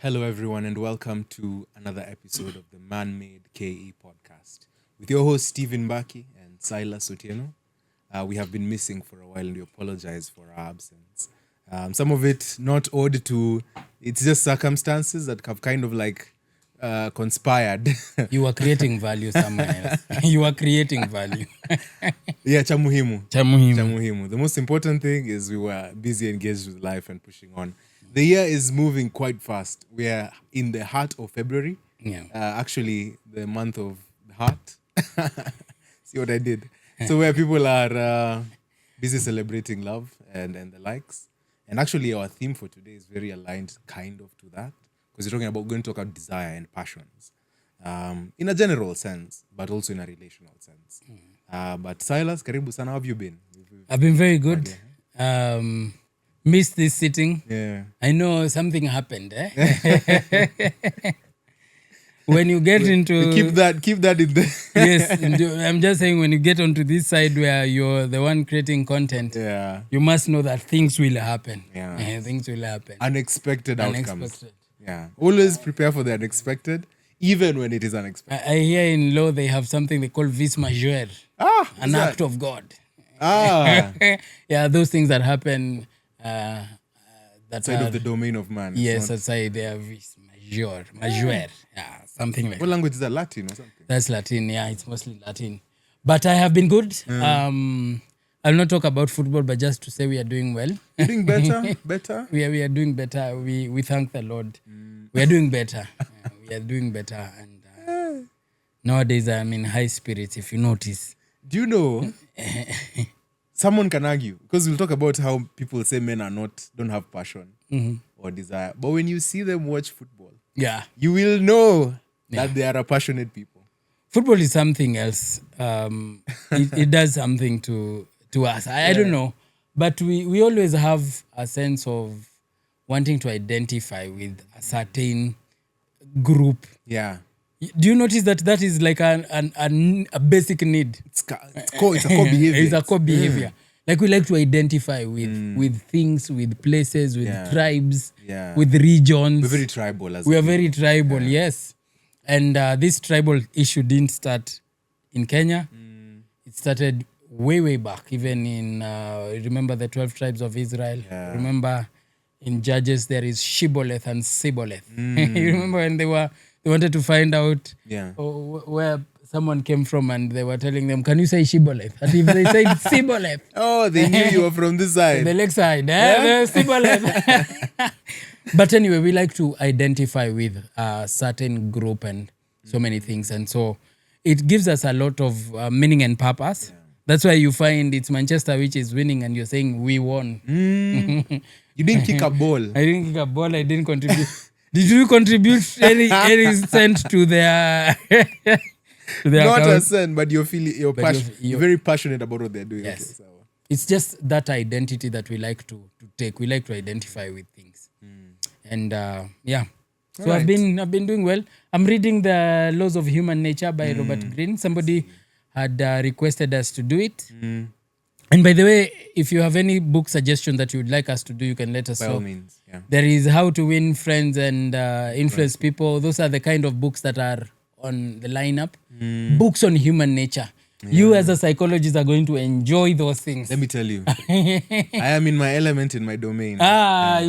Hello, everyone, and welcome to another episode of the Man Made KE podcast with your host, Stephen Baki and Silas Otieno. We have been missing for a while and we apologize for our absence. Some of it not owed to, it's just circumstances that have kind of like conspired. You are creating value somewhere else. You are creating value. Yeah, chamuhimu. Chamuhimu. Chamuhimu. The most important thing is we were busy engaged with life and pushing on. The year is moving quite fast. We are in the heart of February. Yeah. Actually, the month of the heart. See what I did? So where people are busy celebrating love and the likes. And actually, our theme for today is very aligned kind of to that. Because we're going to talk about desire and passions. In a general sense, but also in a relational sense. But Silas, karibu sana, how have you been? I've been very good. Missed this sitting. Yeah. I know something happened. When you get into... Keep that in there. Yes, I'm just saying when you get onto this side where you're the one creating content, Yeah. you must know that things will happen. Yeah. Things will happen. Unexpected outcomes. Unexpected. Yeah. Always prepare for the unexpected, even when it is unexpected. I hear in law they have something they call vis majeure, an act of God. Yeah, those things that happen that Side are, of the domain of man. It's yes, not- outside they are vis majeure, yeah, something like What that. language is that? Latin or something? That's Latin. Yeah, it's mostly Latin. But I have been good. I'll not talk about football, but just to say we are doing well. You're doing better? Better? We are doing better. We thank the Lord. We are doing better. We are doing better, and nowadays I'm in high spirits. If you notice. Do you know? Someone can argue, because we'll talk about how people say men don't have passion or desire. But when you see them watch football, Yeah. you will know that they are a passionate people. Football is something else. It does something to us. I don't know. But we always have a sense of wanting to identify with a certain group. Yeah. Do you notice that is like a basic need? It's a core behavior. It's a core behavior. Like we like to identify with things, with places, with tribes, with regions. We're very tribal as We a are very tribal, yes. And this tribal issue didn't start in Kenya. It started way back, even in, remember the 12 tribes of Israel? Yeah. Remember in Judges there is Shibboleth and Sibboleth. You remember when they wanted to find out where someone came from and they were telling them, can you say Shibboleth? And if they said Sibboleth, Oh, they knew you were from this side. the lake side, the Sibboleth. But anyway, we like to identify with a certain group and so many things. And so it gives us a lot of meaning and purpose. That's why you find it's Manchester which is winning and you're saying we won. You didn't kick a ball. I didn't kick a ball. I didn't contribute. Did you contribute any cent to their to their Not account? a cent, but you're you're- very passionate about what they're doing. Yes. Okay, so. It's just that identity that we like to take. We like to identify with things. And yeah. So Alright. I've been doing well. I'm reading The Laws of Human Nature by Robert Greene. Somebody had requested us to do it. And by the way, if you have any book suggestion that you would like us to do, you can let us By know. all means, yeah. There is How to Win Friends and Influence People. Those are the kind of books that are on the lineup. Books on human nature. You as a psychologist are going to enjoy those things. Let me tell you, I am in my element, in my domain. You are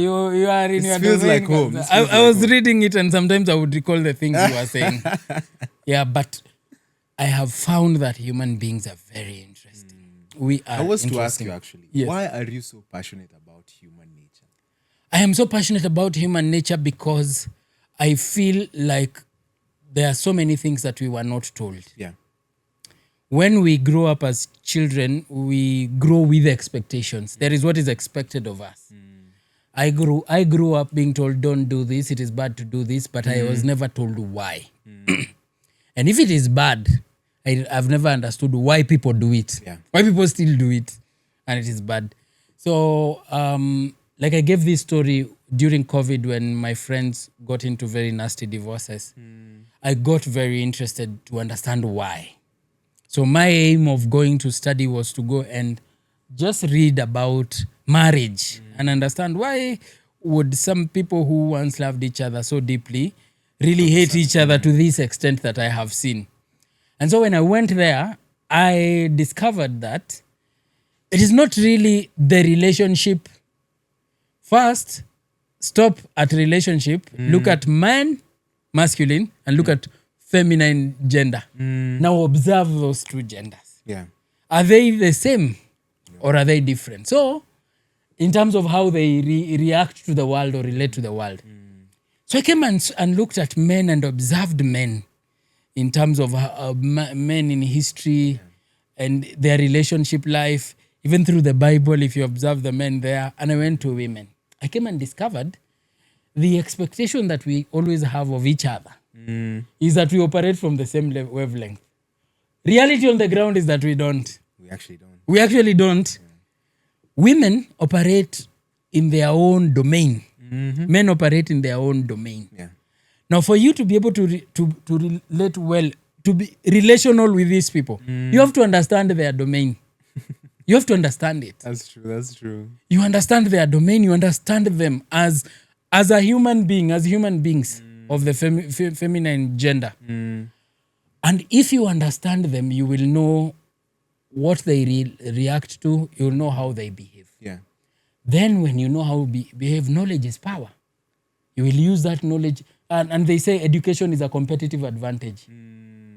in your feels domain. like home. This I feels like was home. reading it and sometimes I would recall the things you were saying. Yeah, but I have found that human beings are very interesting. We are I was to ask interesting. you actually, Yes. why are you so passionate about human nature? I am so passionate about human nature because I feel like there are so many things that we were not told. Yeah. When we grow up as children, we grow with expectations. There is what is expected of us. I grew up being told, don't do this, it is bad to do this, but I was never told why. And if it is bad, I've never understood why people do it. Yeah. Why people still do it, and it is bad. So, like I gave this story during COVID when my friends got into very nasty divorces. I got very interested to understand why. So my aim of going to study was to go and just read about marriage and understand why would some people who once loved each other so deeply really hate each other to this extent that I have seen? And so when I went there, I discovered that it is not really the relationship. First, stop at relationship, look at man, masculine, and look at feminine gender. Now observe those two genders. Yeah. Are they the same or are they different? So, in terms of how they react to the world or relate to the world. So I came and looked at men and observed men in terms of men in history and their relationship life, even through the Bible, if you observe the men there. And I went to women. I came and discovered the expectation that we always have of each other is that we operate from the same wavelength. Reality on the ground is that we don't. We actually don't. We actually don't. Women operate in their own domain. Men operate in their own domain. Yeah. Now, for you to be able to relate well, to be relational with these people, you have to understand their domain. You have to understand it. That's true. That's true. You understand their domain. You understand them as a human being, as human beings of the feminine gender. And if you understand them, you will know what they react to. You will know how they behave. Yeah. Then when you know how to behave, knowledge is power. You will use that knowledge. And they say education is a competitive advantage.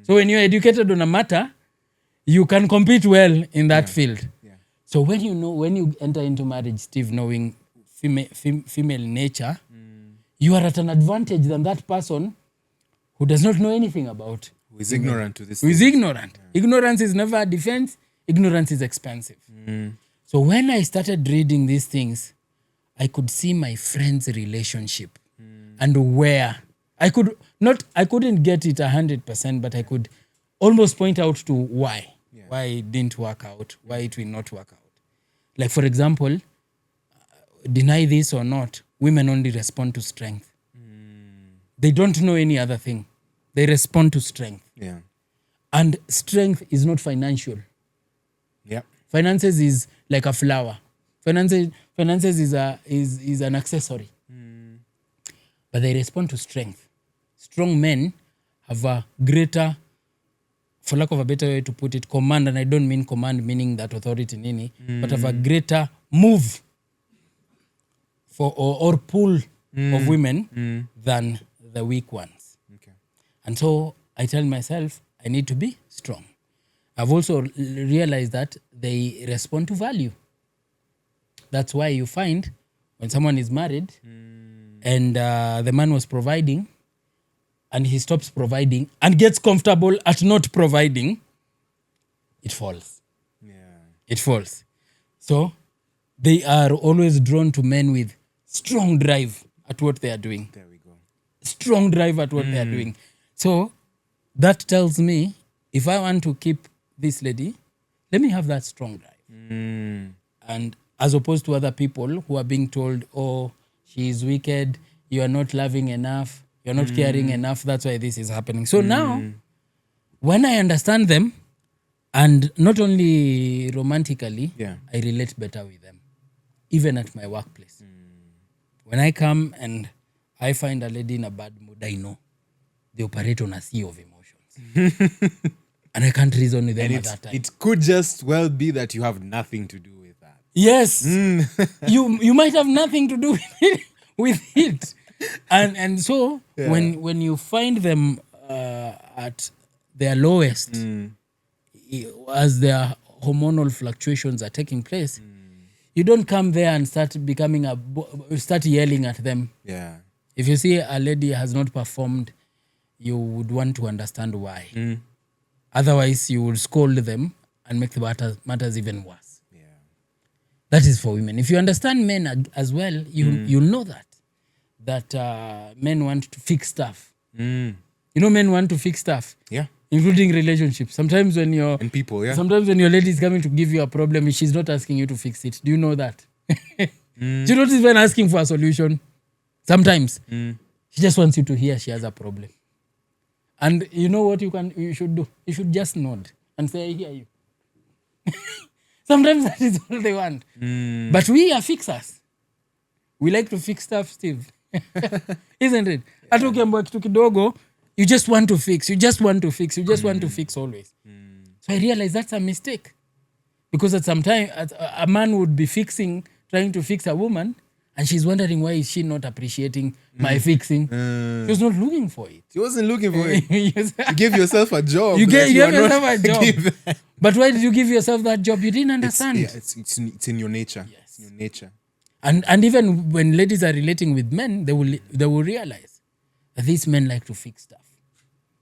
So when you're educated on a matter, you can compete well in that field. Yeah. So when you enter into marriage, Steve, knowing female nature, you are at an advantage than that person who does not know anything about. Who is ignorant to this. Who is ignorant. Yeah. Ignorance is never a defense. Ignorance is expensive. So when I started reading these things, I could see my friend's relationship and where I couldn't get it 100%, but I could almost point out to why it didn't work out, why it will not work out. Like, for example, deny this or not, women only respond to strength. They don't know any other thing. They respond to strength. Yeah. And strength is not financial. Yeah. Finances is like a flower. Finances is an accessory. But they respond to strength. Strong men have a greater, for lack of a better way to put it, command, and I don't mean command meaning that authority nini, but have a greater move for or pull of women than the weak ones. Okay. And so I tell myself, I need to be strong. I've also realized that they respond to value. That's why you find when someone is married and the man was providing and he stops providing and gets comfortable at not providing, it falls. Yeah. It falls. So they are always drawn to men with strong drive at what they are doing. There we go. Strong drive at what they are doing. So that tells me if I want to keep this lady, let me have that strong drive. And as opposed to other people who are being told, oh, she is wicked, you are not loving enough, you're not caring enough, that's why this is happening. So now, when I understand them, and not only romantically, I relate better with them, even at my workplace. When I come and I find a lady in a bad mood, I know they operate on a sea of emotions. And I can't reason with them at that time. It could just well be that you have nothing to do with that. Yes. You might have nothing to do with it. And so when you find them at their lowest, as their hormonal fluctuations are taking place, you don't come there and start yelling at them. Yeah. If you see a lady has not performed, you would want to understand why. Otherwise, you would scold them and make the matters even worse. Yeah. That is for women. If you understand men as well, you'll know that men want to fix stuff. You know, men want to fix stuff. Yeah. Including relationships. Sometimes when And people, Sometimes when your lady is coming to give you a problem, she's not asking you to fix it. Do you know that? She's not even asking for a solution. Sometimes. She just wants you to hear she has a problem. And you know what you should do? You should just nod and say, I hear you. Sometimes that is all they want. But we are fixers. We like to fix stuff, Steve. Isn't it? Hata ukiambiwa kitu kidogo, you just want to fix. You just want to fix. You just want to fix always. So I realized that's a mistake. Because at some time, a man would be trying to fix a woman, and she's wondering why is she not appreciating my fixing. She was not looking for it. She wasn't looking for it. You gave yourself a job. You gave are yourself not a job. But why did you give yourself that job? You didn't understand. It's in your nature. Yes. It's in your nature. And even when ladies are relating with men, they will realize that these men like to fix stuff.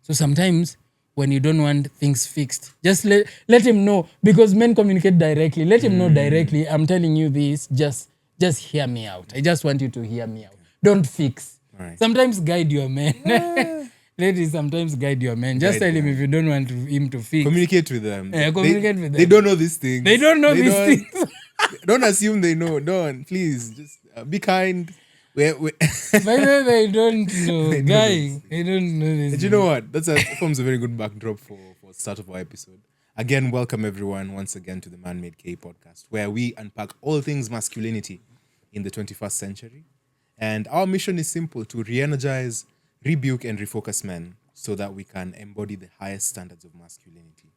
So sometimes when you don't want things fixed, just let him know, because men communicate directly. Let him know directly, I'm telling you this, just hear me out. I just want you to hear me out. Don't fix. Right. Sometimes guide your men. Ladies, sometimes guide your men. Just tell him if you don't want him to fix. Communicate with them. Communicate with them. They don't know these things. They don't know these things. Don't assume they know. Don't. Please, just be kind. By the way, they don't know. They don't know this. And you know what? That forms a very good backdrop for the start of our episode. Again, welcome everyone once again to the Man-Made K podcast, where we unpack all things masculinity in the 21st century. And our mission is simple: to re-energize, rebuke, and refocus men so that we can embody the highest standards of masculinity.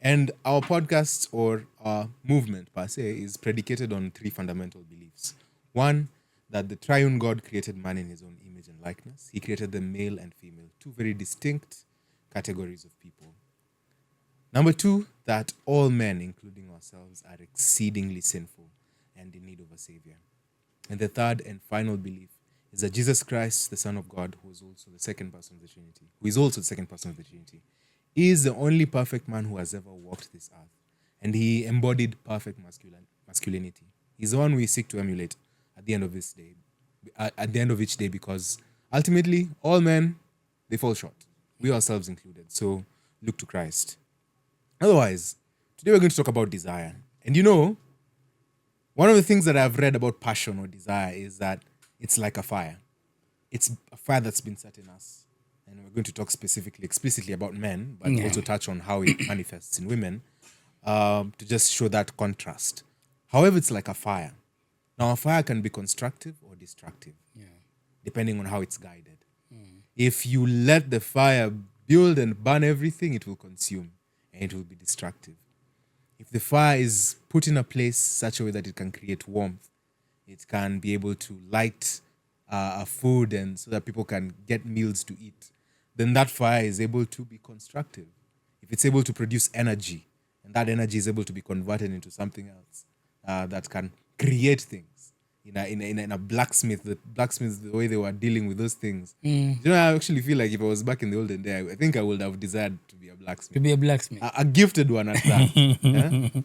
And our podcast, or our movement per se, is predicated on three fundamental beliefs. One, that the triune God created man in his own image and likeness. He created them male and female, two very distinct categories of people. Number two, that all men, including ourselves, are exceedingly sinful and in need of a savior. And the third and final belief is that Jesus Christ, the Son of God, who is also the second person of the Trinity, is the only perfect man who has ever walked this earth. And he embodied perfect masculinity. He's the one we seek to emulate at the end of each day, because ultimately all men, they fall short, we ourselves included. So look to Christ. Otherwise, today we're going to talk about desire. And one of the things that I've read about passion or desire is that it's like a fire. It's a fire that's been set in us. And we're going to talk explicitly about men, but also touch on how it manifests in women, to just show that contrast. However, it's like a fire. Now, a fire can be constructive or destructive, depending on how it's guided. If you let the fire build and burn everything, it will consume and it will be destructive. If the fire is put in a place such a way that it can create warmth, it can be able to light a food and so that people can get meals to eat, then that fire is able to be constructive. If it's able to produce energy, and that energy is able to be converted into something else that can create things. In a blacksmith, the way they were dealing with those things. I actually feel like if I was back in the olden day, I think I would have desired to be a blacksmith. To be a blacksmith. A gifted one at that.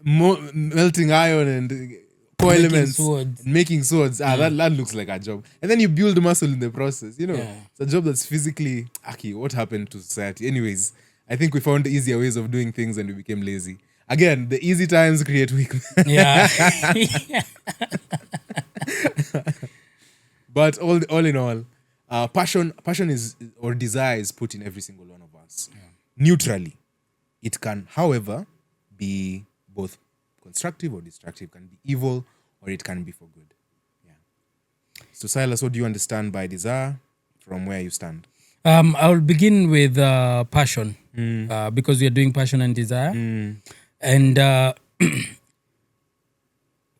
Melting iron and core elements. Making swords. That looks like a job. And then you build muscle in the process. It's a job that's physically, what happened to society? Anyways, I think we found easier ways of doing things and we became lazy. Again, the easy times create weak men. Yeah. But all in all, passion is, or desire is put in every single one of us. Neutrally. It can, however, be both constructive or destructive. It can be evil or it can be for good. So Silas, what do you understand by desire from where you stand? I'll begin with passion, because we are doing passion and desire. And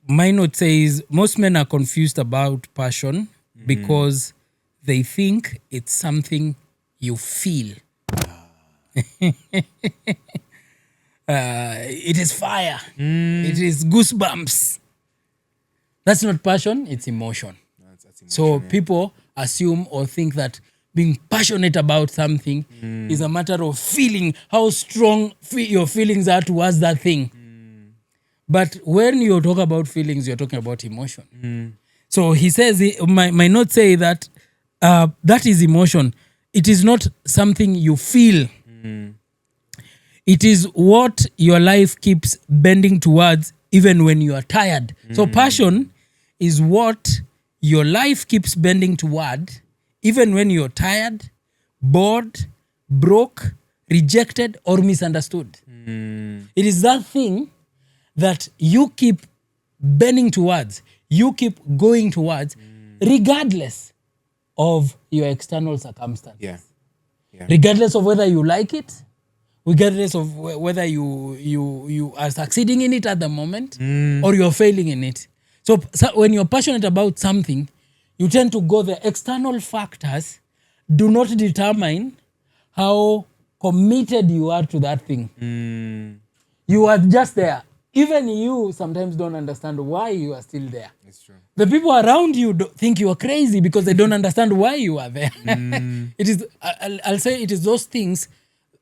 my note says most men are confused about passion because they think it's something you feel. It is fire. It is goosebumps. That's not passion, it's emotion. That's emotion. So people assume or think that being passionate about something is a matter of feeling how strong your feelings are towards that thing. But when you talk about feelings, you're talking about emotion. So he says, my notes say that that is emotion. It is not something you feel. It is what your life keeps bending towards even when you are tired. So passion is what your life keeps bending toward even when you're tired, bored, broke, rejected, or misunderstood. It is that thing that you keep bending towards, you keep going towards, regardless of your external circumstances. Yeah. Yeah. Regardless of whether you like it, regardless of whether you are succeeding in it at the moment or you're failing in it. So when you're passionate about something, you tend to go the external factors do not determine how committed you are to that thing. You are just there. Even you sometimes don't understand why you are still there. It's true. The people around you think you are crazy because they don't understand why you are there. It is. I'll say it is those things,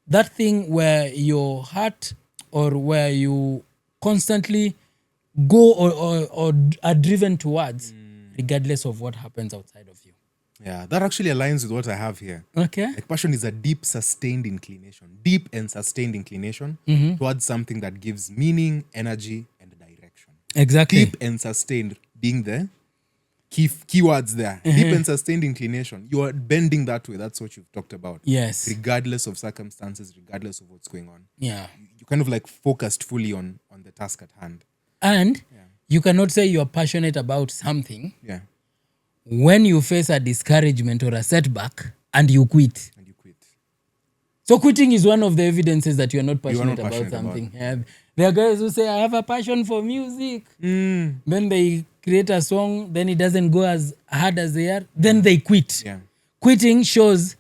that thing where your heart or where you constantly go or are driven towards, regardless of what happens outside of you. Yeah, that actually aligns with what I have here. Okay. Like passion is a deep and sustained inclination towards something that gives meaning, energy, and direction. Exactly. Deep and sustained being the keywords there. Deep and sustained inclination. You are bending that way. That's what you've talked about. Yes. Regardless of circumstances, regardless of what's going on. Yeah. You kind of like focused fully on the task at hand. And you cannot say you're passionate about something Yeah. when you face a discouragement or a setback and you quit. And you quit. So quitting is one of the evidences that you're not You are passionate, not passionate about something. Yeah. There are guys who say, I have a passion for music. Then they create a song, then it doesn't go as hard as they are. Then they quit. Yeah. Quitting shows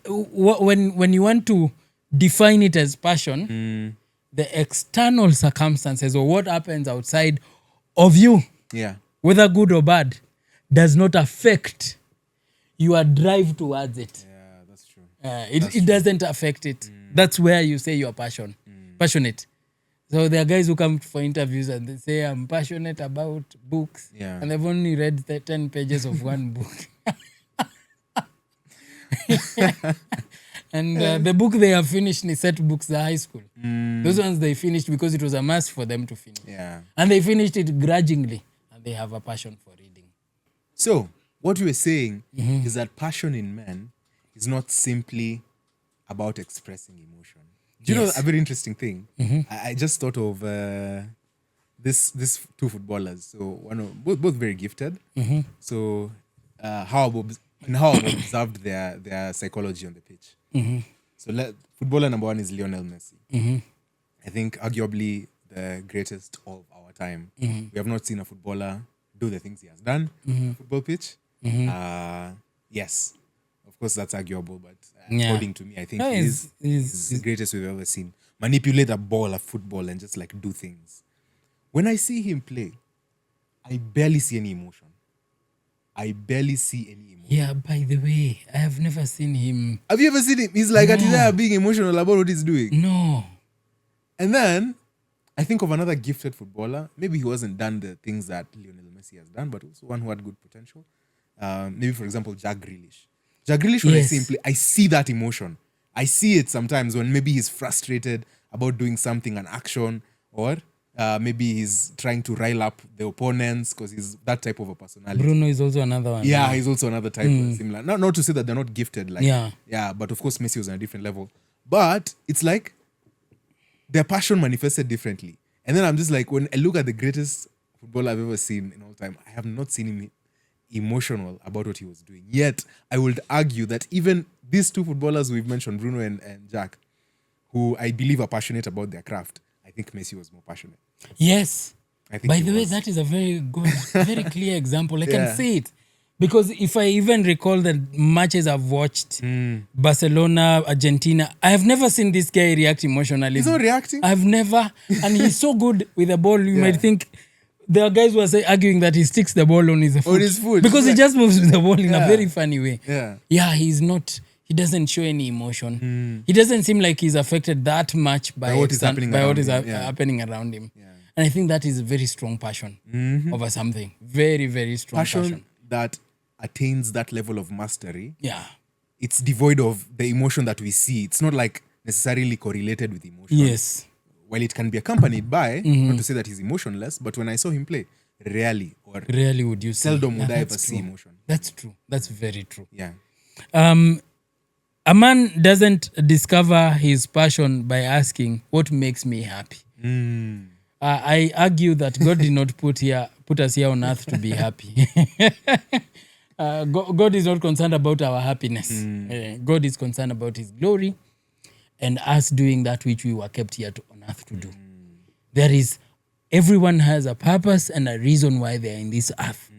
when you want to define it as passion, the external circumstances or what happens outside of you, Yeah. whether good or bad, does not affect your drive towards it. Yeah, that's true. It doesn't affect it. That's where you say you're passionate. So there are guys who come for interviews and they say, I'm passionate about books. Yeah. And they've only read the 10 pages of one book. And the book they have finished is set books, the high school. Those ones they finished because it was a must for them to finish. Yeah. And they finished it grudgingly. And they have a passion for reading. So, what you were saying is that passion in men is not simply about expressing emotion. Do you know a very interesting thing? I just thought of this two footballers. So both very gifted. So how I've observed their psychology on the pitch. So footballer number one is Lionel Messi. I think arguably the greatest of our time. We have not seen a footballer do the things he has done on a football pitch. Yes, of course that's arguable, but according to me, I think he's the greatest we've ever seen. Manipulate a ball, a football, and just like do things. When I see him play, I barely see any emotion. Yeah, by the way, I have never seen him. Have you ever seen him? He's like at being emotional about what he's doing. No. And then I think of another gifted footballer. Maybe he wasn't done the things that Lionel Messi has done, but also one who had good potential. Maybe, for example, Jack Grealish. Jack Grealish, when I see him play, I see that emotion. I see it sometimes when maybe he's frustrated about doing something, an action, or maybe he's trying to rile up the opponents because he's that type of a personality. Bruno is also another one. Yeah, he's also another type of similar. Not to say that they're not gifted. But of course Messi was on a different level. But it's like their passion manifested differently. And then I'm just like, when I look at the greatest footballer I've ever seen in all time, I have not seen him emotional about what he was doing. Yet, I would argue that even these two footballers we've mentioned, Bruno and Jack, who I believe are passionate about their craft, I think Messi was more passionate. Yes. I think By the way, that is a very good, very clear example. I can Yeah. see it. Because if I even recall the matches I've watched, Barcelona, Argentina, I have never seen this guy react emotionally. He's not reacting. I've never. And he's so good with the ball. You might think there are guys who are arguing that he sticks the ball on his foot. On his foot. Because he just moves with the ball in a Yeah. very funny way. Yeah. Yeah, he's not. He doesn't show any emotion. He doesn't seem like he's affected that much by what is happening by around what is him. Yeah. happening around him. And I think that is a very strong passion over something. Very, very strong passion. That attains that level of mastery. Yeah. It's devoid of the emotion that we see. It's not like necessarily correlated with emotion. Yes. While it can be accompanied by, not to say that he's emotionless, but when I saw him play, rarely or Rarely would you see. seldom would I ever that's see true. emotion. That's true. That's very true. Yeah. A man doesn't discover his passion by asking, what makes me happy? I argue that God did not put put us here on earth to be happy. God is not concerned about our happiness. God is concerned about his glory and us doing that which we were kept here on earth to do. Everyone has a purpose and a reason why they are in this earth.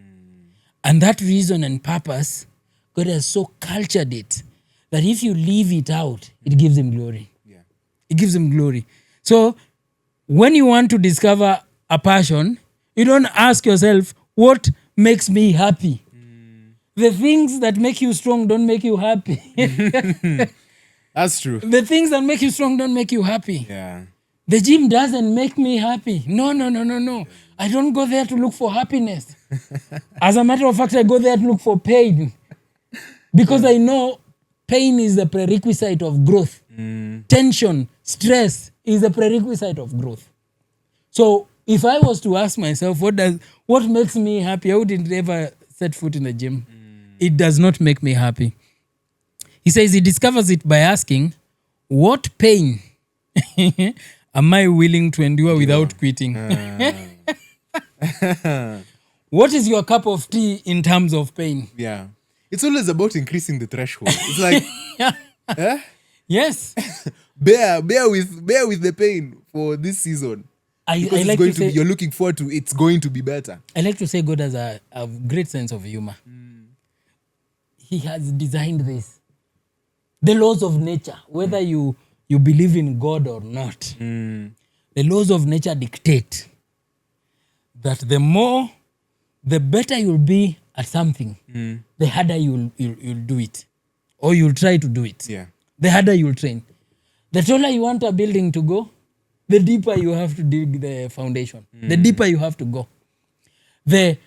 And that reason and purpose, God has so cultured it that if you leave it out, it gives him glory. Yeah. It gives him glory. So when you want to discover a passion, you don't ask yourself, what makes me happy? The things that make you strong don't make you happy. That's true. The things that make you strong don't make you happy. Yeah. The gym doesn't make me happy. No. I don't go there to look for happiness. As a matter of fact, I go there to look for pain. Because I know pain is the prerequisite of growth. Tension, stress is the prerequisite of growth. So if I was to ask myself, what makes me happy, I wouldn't ever set foot in the gym. It does not make me happy. He says he discovers it by asking, what pain am I willing to endure without quitting? What is your cup of tea in terms of pain? Yeah. It's always about increasing the threshold. It's like, Yes. bear with the pain for this season. Because I like to say, you're looking forward to it's going to be better. I like to say God has a great sense of humor. He has designed this. The laws of nature, whether you believe in God or not, the laws of nature dictate that the better you'll be at something, the harder you'll do it. Or you'll try to do it. Yeah. The harder you'll train. The taller you want a building to go, the deeper you have to dig the foundation. The deeper you have to go. The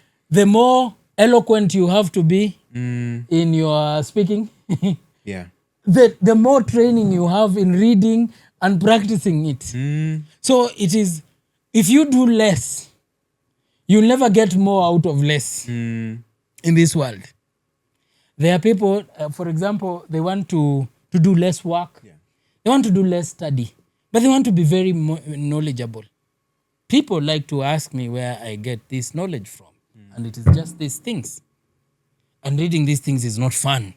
more eloquent you have to be in your speaking, Yeah. the more training you have in reading and practicing it. So it is, if you do less, you'll never get more out of less in this world. There are people, for example, they want to do less work. Yeah. They want to do less study, but they want to be very knowledgeable. People like to ask me where I get this knowledge from. And it is just these things. And reading these things is not fun.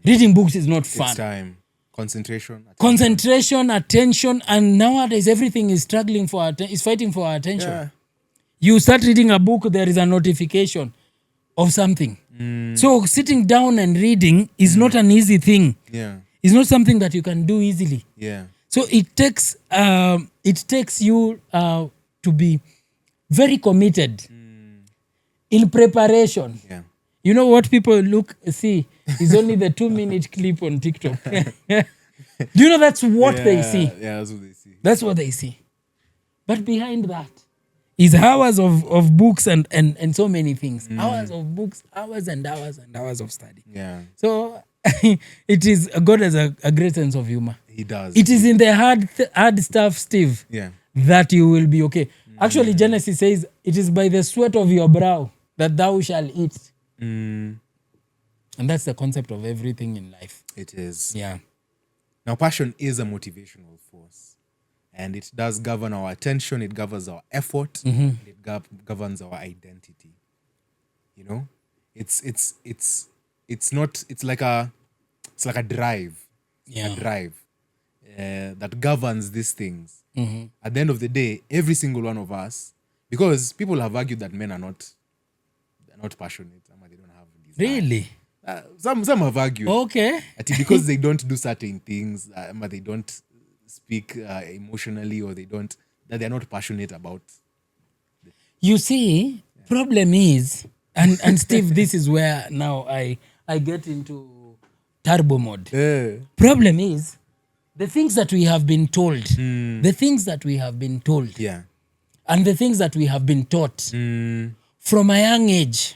Reading books is not fun. It's time. Concentration. Attention. Concentration, attention, and nowadays everything is struggling for is fighting for our attention. Yeah. You start reading a book, there is a notification of something. So sitting down and reading is not an easy thing. Yeah. It's not something that you can do easily. Yeah. So it takes you to be very committed in preparation. Yeah. You know what people see is only the 2-minute clip on TikTok. Do you know that's what they see? Yeah, that's what they see. That's what they see. But behind that is hours of books and so many things. Hours of books, hours and hours and hours of study. Yeah. So it is, God has a great sense of humor. He does. It is in the hard stuff, Steve, Yeah. that you will be okay. Actually, Genesis says, it is by the sweat of your brow that thou shalt eat. And that's the concept of everything in life. It is. Yeah. Now, passion is a motivational force. And it does govern our attention. It governs our effort. It governs our identity. You know? It's like a drive. Yeah. A drive that governs these things. At the end of the day, every single one of us, because people have argued that men are not passionate, they don't have desire. Really? Some have argued Okay. that because they don't do certain things, they don't speak emotionally, or that they're not passionate about. You see, problem is, and Steve, this is where now I get into turbo mode. Problem is, the things that we have been told, the things that we have been told, Yeah. and the things that we have been taught from a young age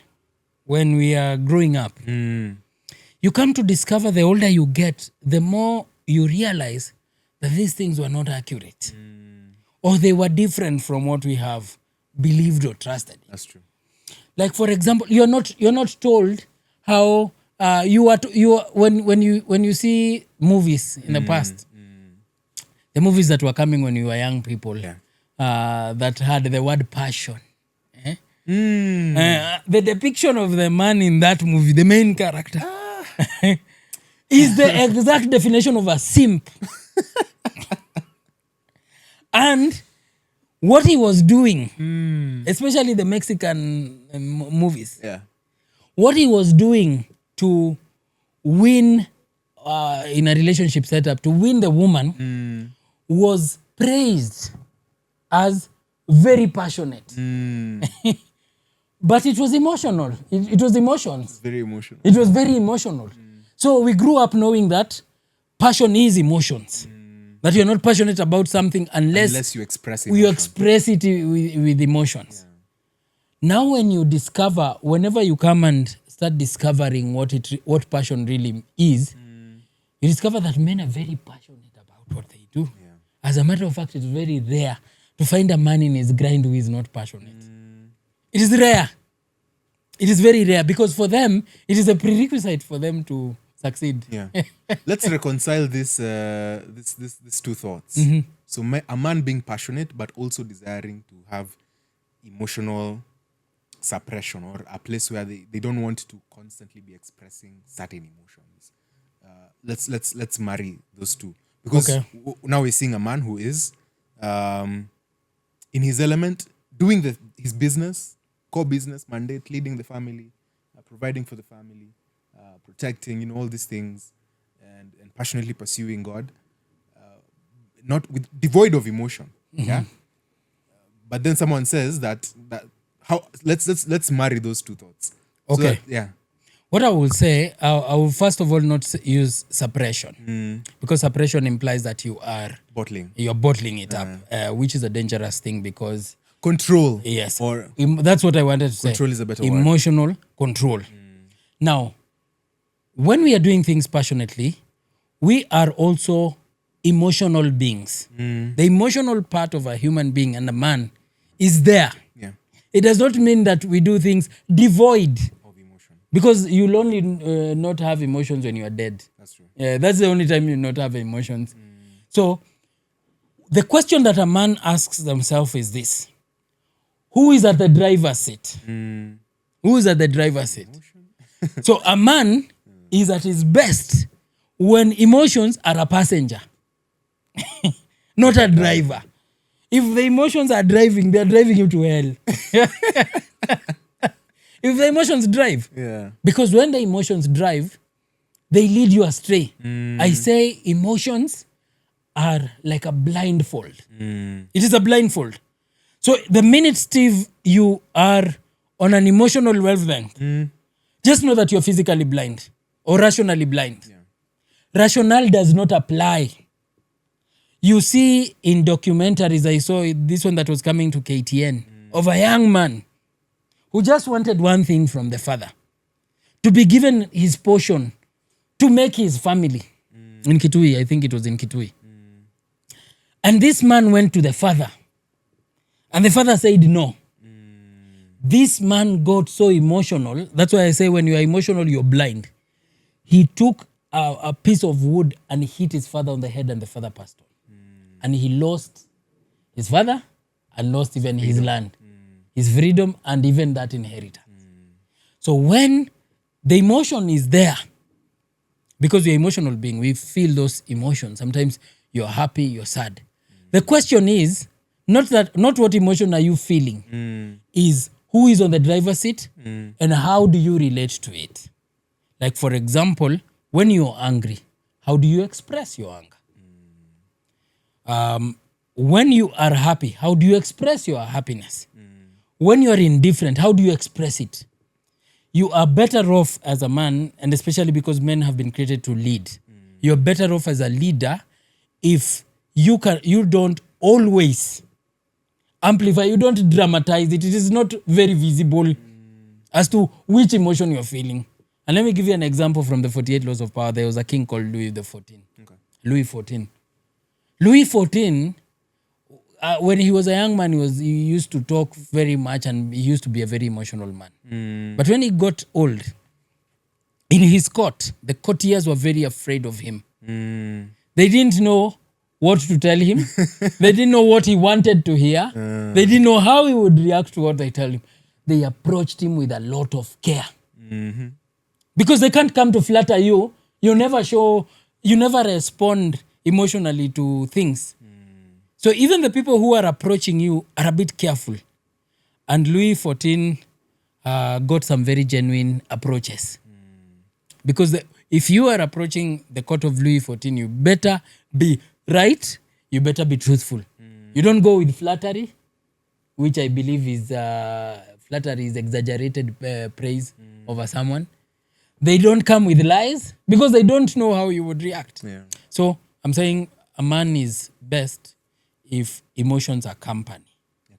when we are growing up, you come to discover the older you get, the more you realize that these things were not accurate. Or they were different from what we have believed or trusted. That's true. Like, for example, you're not told how when you see movies in the past, the movies that were coming when you were young people, that had the word passion. The depiction of the man in that movie, the main character, is the exact definition of a simp. And what he was doing, especially the Mexican movies, what he was doing to win in a relationship setup, to win the woman, was praised as very passionate. But it was emotional. It was emotions. Very emotional. It was very emotional. So we grew up knowing that passion is emotions. That you're not passionate about something unless you express it. you express it with emotions. Now when you discover, whenever you come and start discovering what passion really is, you discover that men are very passionate about what they do. As a matter of fact, it's very rare to find a man in his grind who is not passionate. It is rare. It is very rare because for them, it is a prerequisite for them to succeed. Let's reconcile these two thoughts. So a man being passionate but also desiring to have emotional suppression, or a place where they don't want to constantly be expressing certain emotions. Let's marry those two, because now we're seeing a man who is in his element, doing his business, core business mandate, leading the family, providing for the family, protecting, all these things, and passionately pursuing God, not devoid of emotion. But then someone says that how let's marry those two thoughts. Okay. So what I will say, I will first of all not use suppression, because suppression implies that you're bottling it up, which is a dangerous thing because control. Yes, or that's what I wanted to say. Control is a better emotional control. Now, when we are doing things passionately, we are also emotional beings. The emotional part of a human being and a man is there. It does not mean that we do things devoid of emotion, because you'll only not have emotions when you are dead. That's true. That's the only time you'll not have emotions. So the question that a man asks themselves is this: who is at the driver's seat? Who is at the driver's seat? So a man is at his best when emotions are a passenger, not a driver. If the emotions are driving, they are driving you to hell. If the emotions drive. Because when the emotions drive, they lead you astray. I say emotions are like a blindfold. It is a blindfold. So the minute, Steve, you are on an emotional wavelength, just know that you're physically blind or rationally blind. Rationale does not apply. You see in documentaries, I saw this one that was coming to KTN, of a young man who just wanted one thing from the father: to be given his portion to make his family. In Kitui, I think it was in Kitui. And this man went to the father, and the father said no. This man got so emotional. That's why I say when you are emotional, you're blind. He took a piece of wood and hit his father on the head, and the father passed on. And he lost his father and lost even his land, his freedom, and even that inheritance. So when the emotion is there, because we're emotional being, we feel those emotions. Sometimes you're happy, you're sad. The question is not what emotion are you feeling, is who is on the driver's seat and how do you relate to it. Like, for example, when you're angry, how do you express your anger? When you are happy, how do you express your happiness? When you are indifferent, how do you express it? You are better off as a man, and especially because men have been created to lead. You're better off as a leader if you don't always amplify, you don't dramatize it. It is not very visible as to which emotion you're feeling. And let me give you an example from the 48 Laws of Power. There was a king called Louis XIV. Louis XIV. Louis XIV, when he was a young man, he used to talk very much, and he used to be a very emotional man. But when he got old, in his court, the courtiers were very afraid of him. They didn't know what to tell him. They didn't know what he wanted to hear. They didn't know how he would react to what they tell him. they approached him with a lot of care. Because they can't come to flatter you. You never respond emotionally to things. So even the people who are approaching you are a bit careful. And Louis XIV got some very genuine approaches. Because if you are approaching the court of Louis XIV, you better be right, you better be truthful. You don't go with flattery, which I believe is flattery is exaggerated praise over someone. They don't come with lies because they don't know how you would react. Yeah. So I'm saying a man is best if emotions accompany.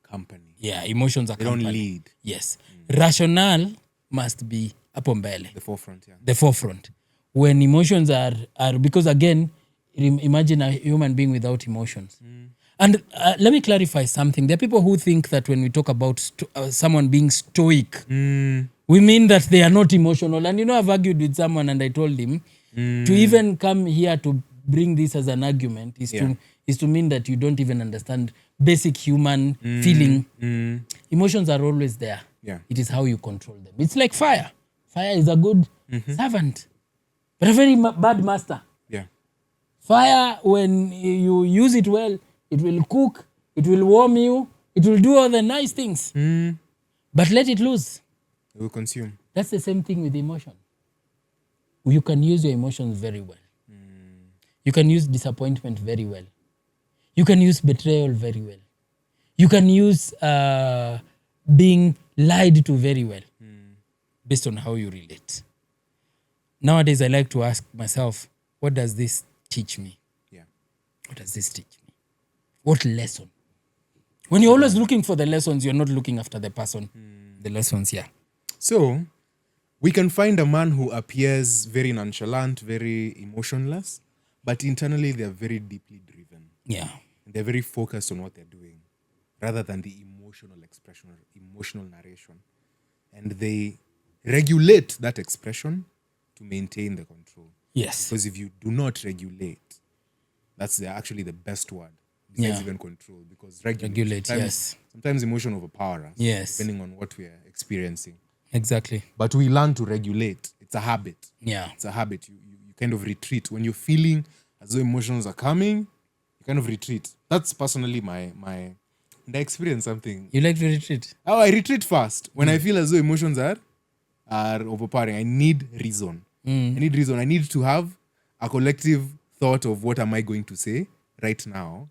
Company. Yeah, emotions They accompany. don't lead. Yes. Rationale must be hapo mbele. The forefront, yeah. The forefront. When emotions are because again, imagine a human being without emotions. And let me clarify something. There are people who think that when we talk about someone being stoic, we mean that they are not emotional. And I've argued with someone and I told him to even come here to bring this as an argument is to mean that you don't even understand basic human feeling. Emotions are always there. Yeah. It is how you control them. It's like fire. Fire is a good servant, but a very bad master. Yeah. Fire, when you use it well, it will cook, it will warm you, it will do all the nice things. But let it loose. It will consume. That's the same thing with emotion. You can use your emotions very well. You can use disappointment very well. You can use betrayal very well. You can use being lied to very well based on how you relate. Nowadays, I like to ask myself, what does this teach me? Yeah. What does this teach me? What lesson? When you're always looking for the lessons, you're not looking after the person. The lessons, yeah. So, we can find a man who appears very nonchalant, very emotionless, but internally they're very deeply driven. Yeah. They're very focused on what they're doing rather than the emotional expression or emotional narration. And they regulate that expression to maintain the control. Yes. Because if you do not regulate, that's actually the best word besides Yeah. even control. Because Regulate, yes. Sometimes emotion overpower us. Yes. Depending on what we are experiencing. Exactly. But we learn to regulate. It's a habit. Yeah. It's a habit. You kind of retreat. When you're feeling as though emotions are coming, you kind of retreat. That's personally my and I experienced something. You like to retreat? Oh, I retreat fast. When I feel as though emotions are overpowering, I need reason. I need reason. I need to have a collective thought of what am I going to say right now.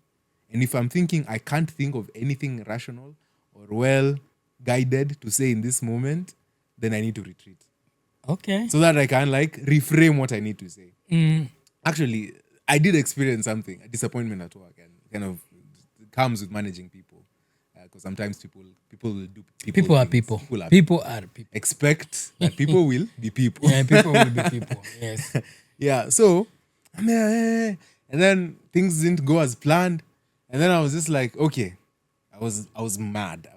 And if I'm thinking I can't think of anything rational or well guided to say in this moment, then I need to retreat. Okay. So that I can reframe what I need to say. Actually, I did experience something, a disappointment at work, and kind of comes with managing people. Because sometimes people will do People are things. people. People are People are people. Expect that people will be people. Yeah, people will be people. Yes. Yeah, so and then things didn't go as planned, and then I was just like, okay, I was mad.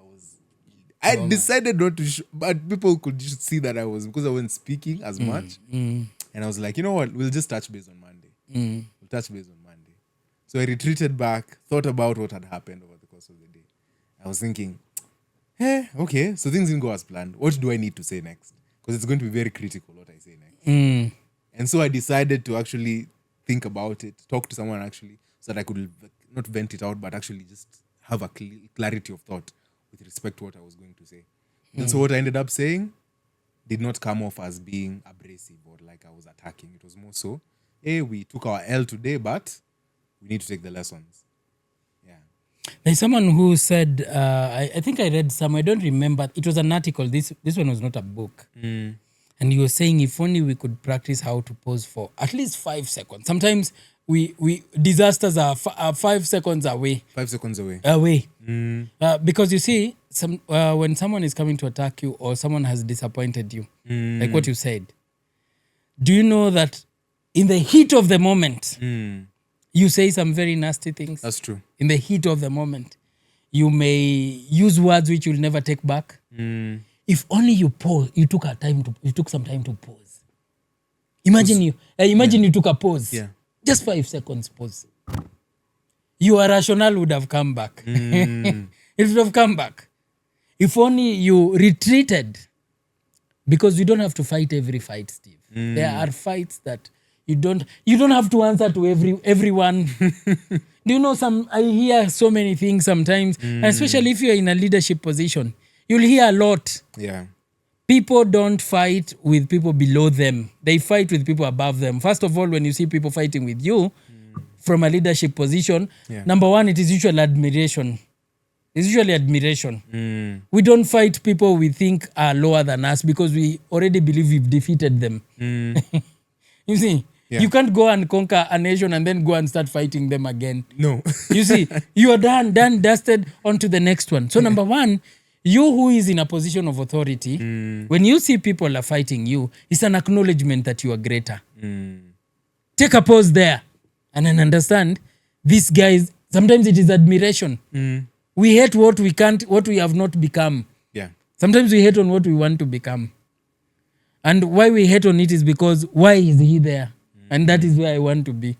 I decided not to, but people could just see that I was, because I wasn't speaking as much, and I was like, you know what, we'll just touch base on Monday. We'll touch base on Monday. So I retreated back, thought about what had happened over the course of the day. I was thinking, okay, so things didn't go as planned. What do I need to say next? Because it's going to be very critical what I say next. And so I decided to actually think about it, talk to someone actually, so that I could not vent it out, but actually just have a clarity of thought with respect to what I was going to say. And so what I ended up saying did not come off as being abrasive or like I was attacking. It was more so, hey, we took our L today, but we need to take the lessons. Yeah. There's someone who said, I think I read some, I don't remember. It was an article. This one was not a book. And he was saying, if only we could practice how to pause for at least 5 seconds. Sometimes we disasters are 5 seconds away. 5 seconds away. Because you see, when someone is coming to attack you or someone has disappointed you, like what you said, do you know that in the heat of the moment, you say some very nasty things? That's true. In the heat of the moment, you may use words which you'll never take back. If only you pause, you took some time to pause. Imagine you took a pause. Yeah. Just 5 seconds pause. Your rationale would have come back. It would have come back. If only you retreated, because you don't have to fight every fight, Steve. There are fights that you don't have to answer to everyone. Do you know, I hear so many things sometimes, and especially if you're in a leadership position, you'll hear a lot. Yeah. People don't fight with people below them. They fight with people above them. First of all, when you see people fighting with you from a leadership position, number one, it is usually admiration. It's usually admiration. We don't fight people we think are lower than us because we already believe we've defeated them. You see, you can't go and conquer a nation and then go and start fighting them again. No. You see, you are done, dusted, on to the next one. So number one, you who is in a position of authority, when you see people are fighting you, it's an acknowledgement that you are greater. Take a pause there and then understand these guys, sometimes it is admiration. We hate what we have not become. Yeah. Sometimes we hate on what we want to become. And why we hate on it is because why is he there? And that is where I want to be.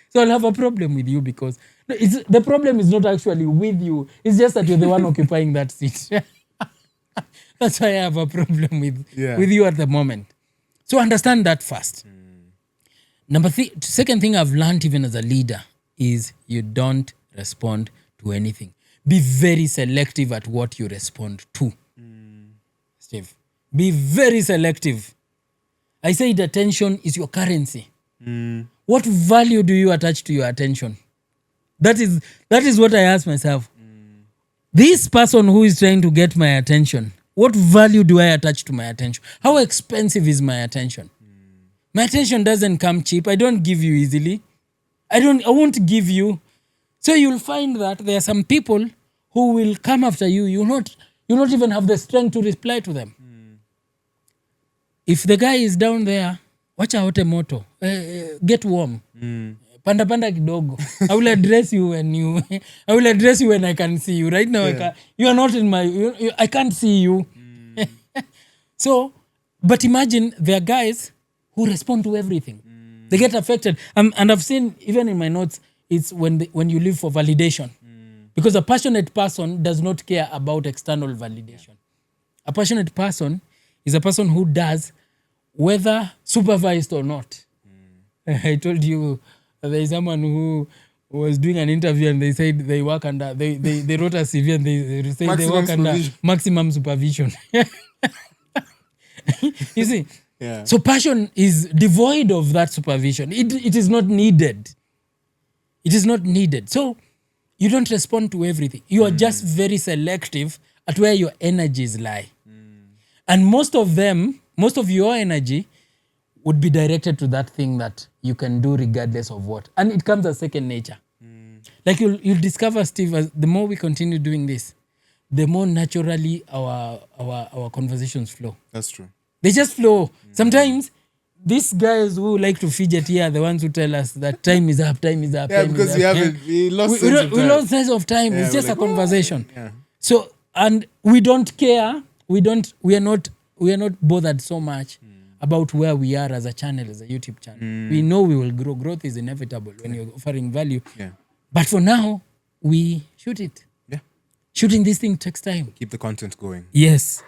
So I'll have a problem with you because the problem is not actually with you. It's just that you're the one occupying that seat. That's why I have a problem with you at the moment. So understand that first. Second thing I've learned even as a leader is you don't respond to anything. Be very selective at what you respond to. Steve, be very selective. I said attention is your currency. What value do you attach to your attention? That is what I ask myself. This person who is trying to get my attention, what value do I attach to my attention? How expensive is my attention? My attention doesn't come cheap. I don't give you easily. I won't give you. So you'll find that there are some people who will come after you. You'll not even have the strength to reply to them. If the guy is down there, wacha ote moto, get warm. Panda kidogo. I will address you when I can see you. Right now, you are not in my. I can't see you. So, but imagine there are guys who respond to everything. They get affected, and I've seen even in my notes. It's when you live for validation. Because a passionate person does not care about external validation. A passionate person is a person who does whether supervised or not. I told you there is someone who was doing an interview and they said they work under, they wrote a CV and they said they work under maximum supervision. You see? Yeah. So passion is devoid of that supervision. It is not needed. It is not needed. So you don't respond to everything. You are just very selective at where your energies lie. And most of your energy would be directed to that thing that you can do regardless of what. And it comes as second nature. Like you'll discover, Steve, as the more we continue doing this, the more naturally our conversations flow. That's true. They just flow. Sometimes these guys who like to fidget here are the ones who tell us that time is up. Yeah, because we lost sense of time. We lost sense of time. It's just a conversation. Yeah. So, and we don't care. We are not bothered so much about where we are as a channel, as a YouTube channel. We know we will grow. Growth is inevitable when you're offering value. Yeah. But for now, we shoot it. Yeah. Shooting this thing takes time. Keep the content going. Yes.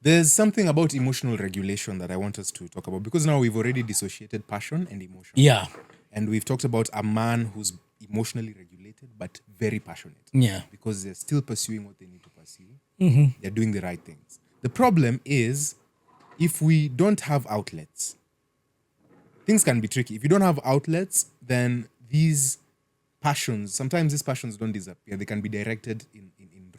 There's something about emotional regulation that I want us to talk about, because now we've already dissociated passion and emotion. Yeah. And we've talked about a man who's emotionally regulated but very passionate. Yeah. Because they're still pursuing what they need to pursue. They're doing the right things. The problem is, if we don't have outlets, things can be tricky. If you don't have outlets, then sometimes these passions don't disappear. They can be directed in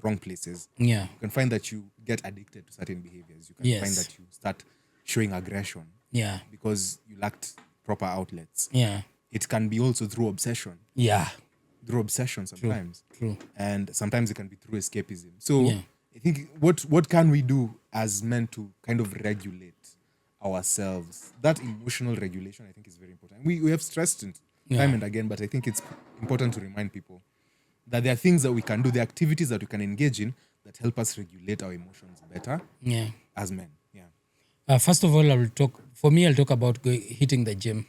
wrong places. Yeah. You can find that you get addicted to certain behaviors. You can find that you start showing aggression. Yeah. Because you lacked proper outlets. Yeah. It can be also through obsession. Yeah. Through obsession sometimes. True. And sometimes it can be through escapism. So I think what can we do as men to kind of regulate ourselves? That emotional regulation, I think, is very important. We have stressed it time and again, but I think it's important to remind people that there are things that we can do, the activities that we can engage in that help us regulate our emotions better as men. Yeah. First of all, I'll talk about hitting the gym.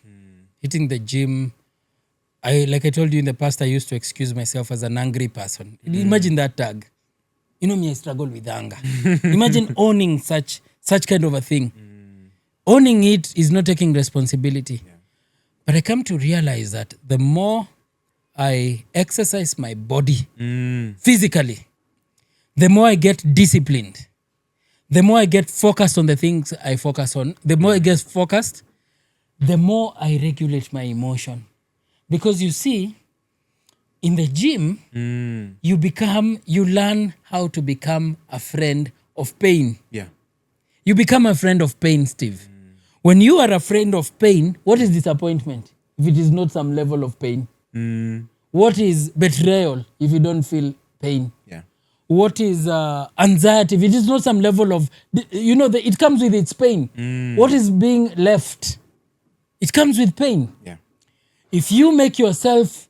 Hitting the gym. Like I told you in the past, I used to excuse myself as an angry person. Imagine that tag. You know me, I struggle with anger. Imagine owning such kind of a thing. Owning it is not taking responsibility. Yeah. But I come to realize that the more I exercise my body physically, the more I get disciplined, the more I get focused on the things I focus on, the more I get focused, the more I regulate my emotion. Because you see, in the gym, you learn how to become a friend of pain. Yeah. You become a friend of pain, Steve. When you are a friend of pain, what is disappointment if it is not some level of pain? What is betrayal if you don't feel pain? Yeah. What is anxiety if it is not some level of, it comes with its pain. What is being left? It comes with pain. Yeah. If you make yourself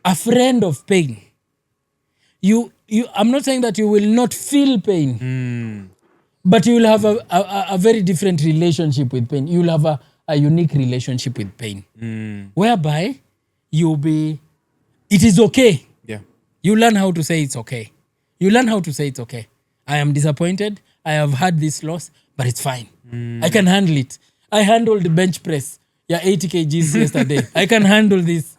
a friend of pain, I'm not saying that you will not feel pain, but you will have a very different relationship with pain. You will have a unique relationship with pain, whereby it is okay. Yeah. You learn how to say it's okay. You learn how to say it's okay. I am disappointed. I have had this loss, but it's fine. I can handle it. I handled the bench press. 80 kgs yesterday. I can handle this.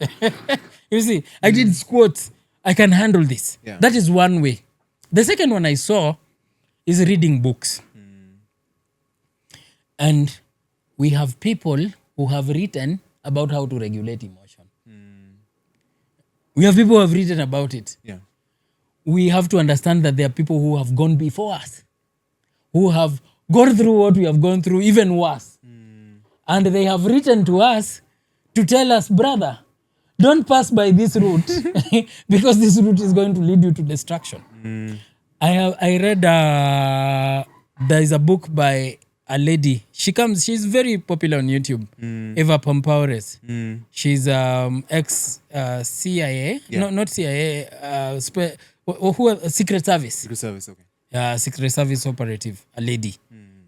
You see, I did squats. I can handle this. Yeah. That is one way. The second one I saw is reading books. And we have people who have written about how to regulate emotion. We have people who have written about it. Yeah. We have to understand that there are people who have gone before us, who have gone through what we have gone through, even worse. And they have written to us to tell us, brother, don't pass by this route because this route is going to lead you to destruction. I read, there is a book by a lady. She's very popular on YouTube, Eva Pompaures. She's ex-CIA, no, not CIA, Secret Service. Good service. Okay. Secret Service operative, a lady.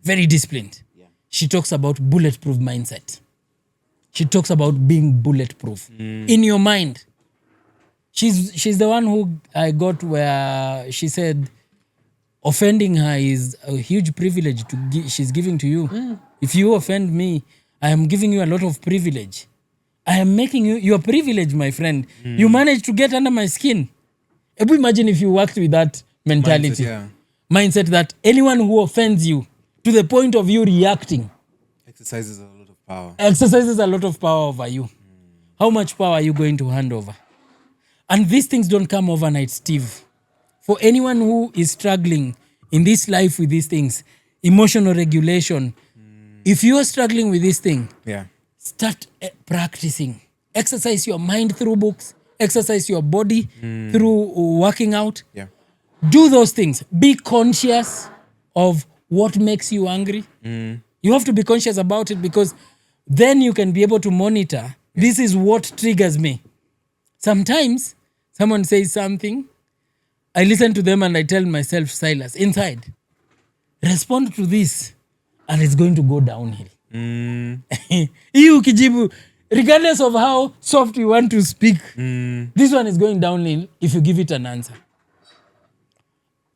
Very disciplined. Yeah. She talks about bulletproof mindset. She talks about being bulletproof in your mind. She's the one who I got where she said offending her is a huge privilege she's giving to you. If you offend me, I am giving you a lot of privilege. I am making you are privileged, my friend. You managed to get under my skin. Imagine if you worked with that mentality. Mindset that anyone who offends you to the point of you reacting exercises a lot of power. Exercises a lot of power over you. How much power are you going to hand over? And these things don't come overnight, Steve. For anyone who is struggling in this life with these things, emotional regulation, if you are struggling with this thing, start practicing. Exercise your mind through books. Exercise your body through working out. Yeah. Do those things. Be conscious of what makes you angry. You have to be conscious about it because then you can be able to monitor. This is what triggers me. Sometimes someone says something, I listen to them and I tell myself, Silas, inside, respond to this and it's going to go downhill. Hii ukijibu, regardless of how soft you want to speak, this one is going downhill if you give it an answer.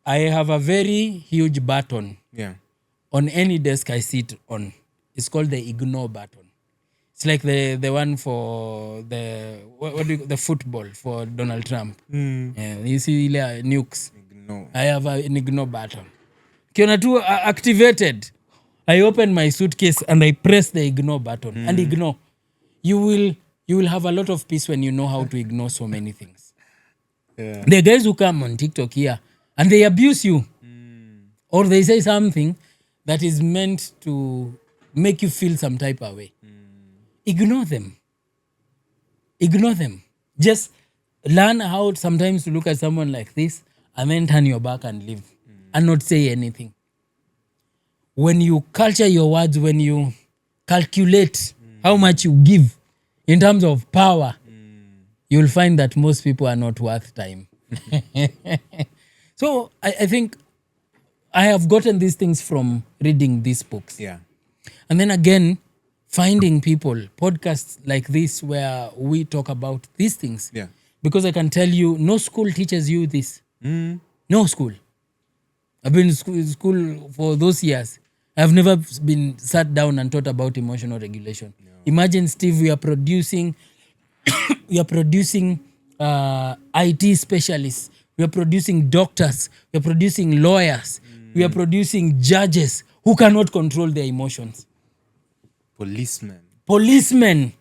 I have a very huge button on any desk I sit on. It's called the ignore button. It's like the one for the football for Donald Trump. You see nukes. Ignore. I have an ignore button. Kiona tu activated. I open my suitcase and I press the ignore button and ignore. You will have a lot of peace when you know how to ignore so many things. Yeah. There are guys who come on TikTok here and they abuse you. Or they say something that is meant to make you feel some type of way. Ignore them. Ignore them. Just learn how sometimes to look at someone like this and then turn your back and leave and not say anything. When you culture your words, when you calculate how much you give in terms of power, you'll find that most people are not worth time. So I think I have gotten these things from reading these books. Yeah. And then again, finding people, podcasts like this where we talk about these things. Yeah. Because I can tell you, no school teaches you this. No school. I've been in school for those years. I've never been sat down and thought about emotional regulation. Imagine, Steve, we are producing IT specialists. We are producing doctors. We are producing lawyers. We are producing judges who cannot control their emotions. Policemen.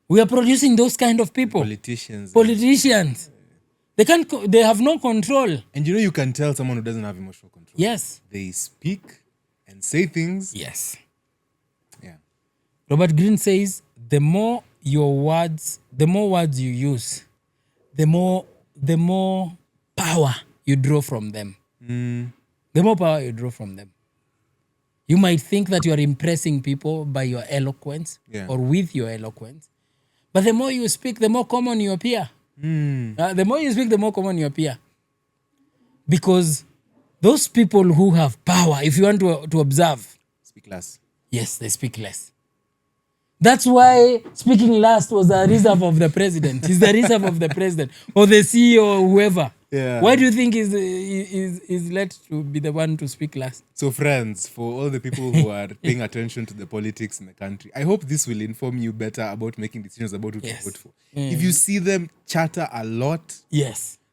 We are producing those kind of people. Politicians. They can't. They have no control. And you can tell someone who doesn't have emotional control. Yes. They speak and say things. Yes. Yeah. Robert Greene says the more words you use, the more power you draw from them. The more power you draw from them. You might think that you are impressing people by your eloquence or with your eloquence, but the more you speak, the more common you appear. The more you speak, the more common you appear. Because those people who have power, if you want to observe, speak less. Yes, they speak less. That's why speaking last was a reserve of the president. It's the reserve of the president or the CEO or whoever. Yeah. Why do you think is let to be the one to speak last? So friends, for all the people who are paying attention to the politics in the country, I hope this will inform you better about making decisions about who to vote for. If you see them chatter a lot,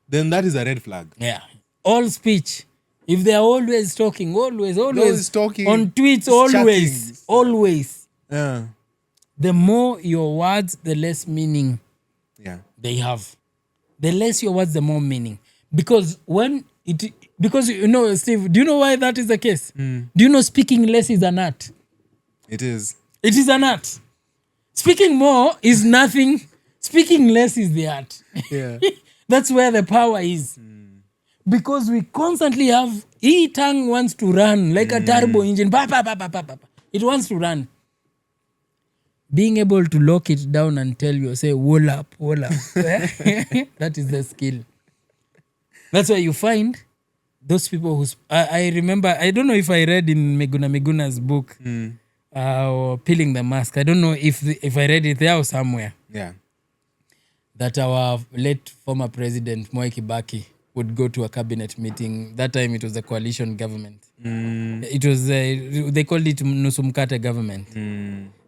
then that is a red flag. Yeah. All speech. If they are always talking, always talking, on tweets, always. Yeah. The more your words, the less meaning they have. The less your words, the more meaning. Because Steve, do you know why that is the case? Do you know speaking less is an art? It is. It is an art. Speaking more is nothing. Speaking less is the art. Yeah. That's where the power is. Because we constantly have, tongue wants to run like a turbo engine. It wants to run. Being able to lock it down and tell you, say, wall up. That is the skill. That's why you find those people who... I remember, I don't know if I read in Miguna's book, or Peeling the Mask. I don't know if I read it there or somewhere. Yeah. That our late former president, Mwai Kibaki, would go to a cabinet meeting. That time it was a coalition government. It was, they called it Nusumkate government.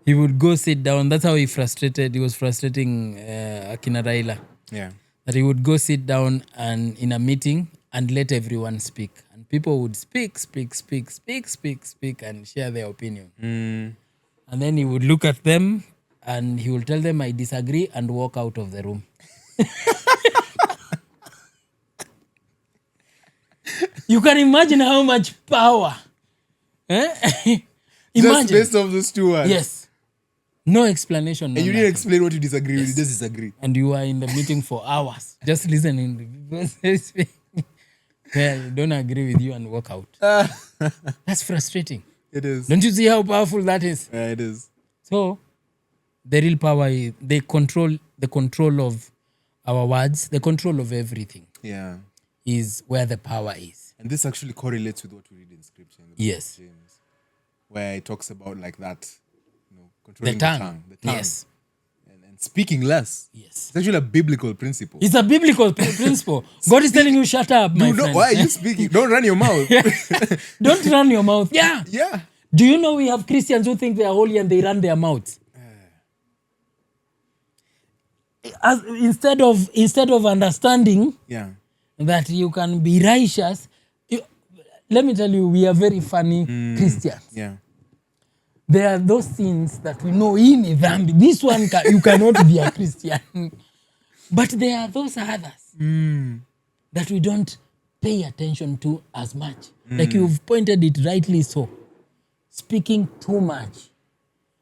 He would go sit down. That's how he was frustrating Akina Raila. Yeah. That he would go sit down and in a meeting and let everyone speak. And people would speak and share their opinion. And then he would look at them and he would tell them, I disagree, and walk out of the room. You can imagine how much power. Imagine. Just based off those two words. Yes. No explanation. And you didn't explain what you disagree with. You just disagree. And you are in the meeting for hours, just listening. Well, don't agree with you and walk out. That's frustrating. It is. Don't you see how powerful that is? Yeah, it is. So, the real power is the control of our words, the control of everything. Yeah. Is where the power is. And this actually correlates with what we read in scripture. In the book of James, where it talks about like that, controlling the tongue. Yes. And speaking less. Yes. It's actually a biblical principle. It's a biblical principle. God is telling you, shut up, my friend. Why are you speaking? Don't run your mouth. Don't run your mouth. Yeah. Yeah. Do you know we have Christians who think they are holy and they run their mouths? Instead of understanding that you can be righteous, let me tell you, we are very funny Christians. Yeah. There are those things that we know in Idhambi. This one, you cannot be a Christian. But there are those others that we don't pay attention to as much. Like you've pointed it rightly so. Speaking too much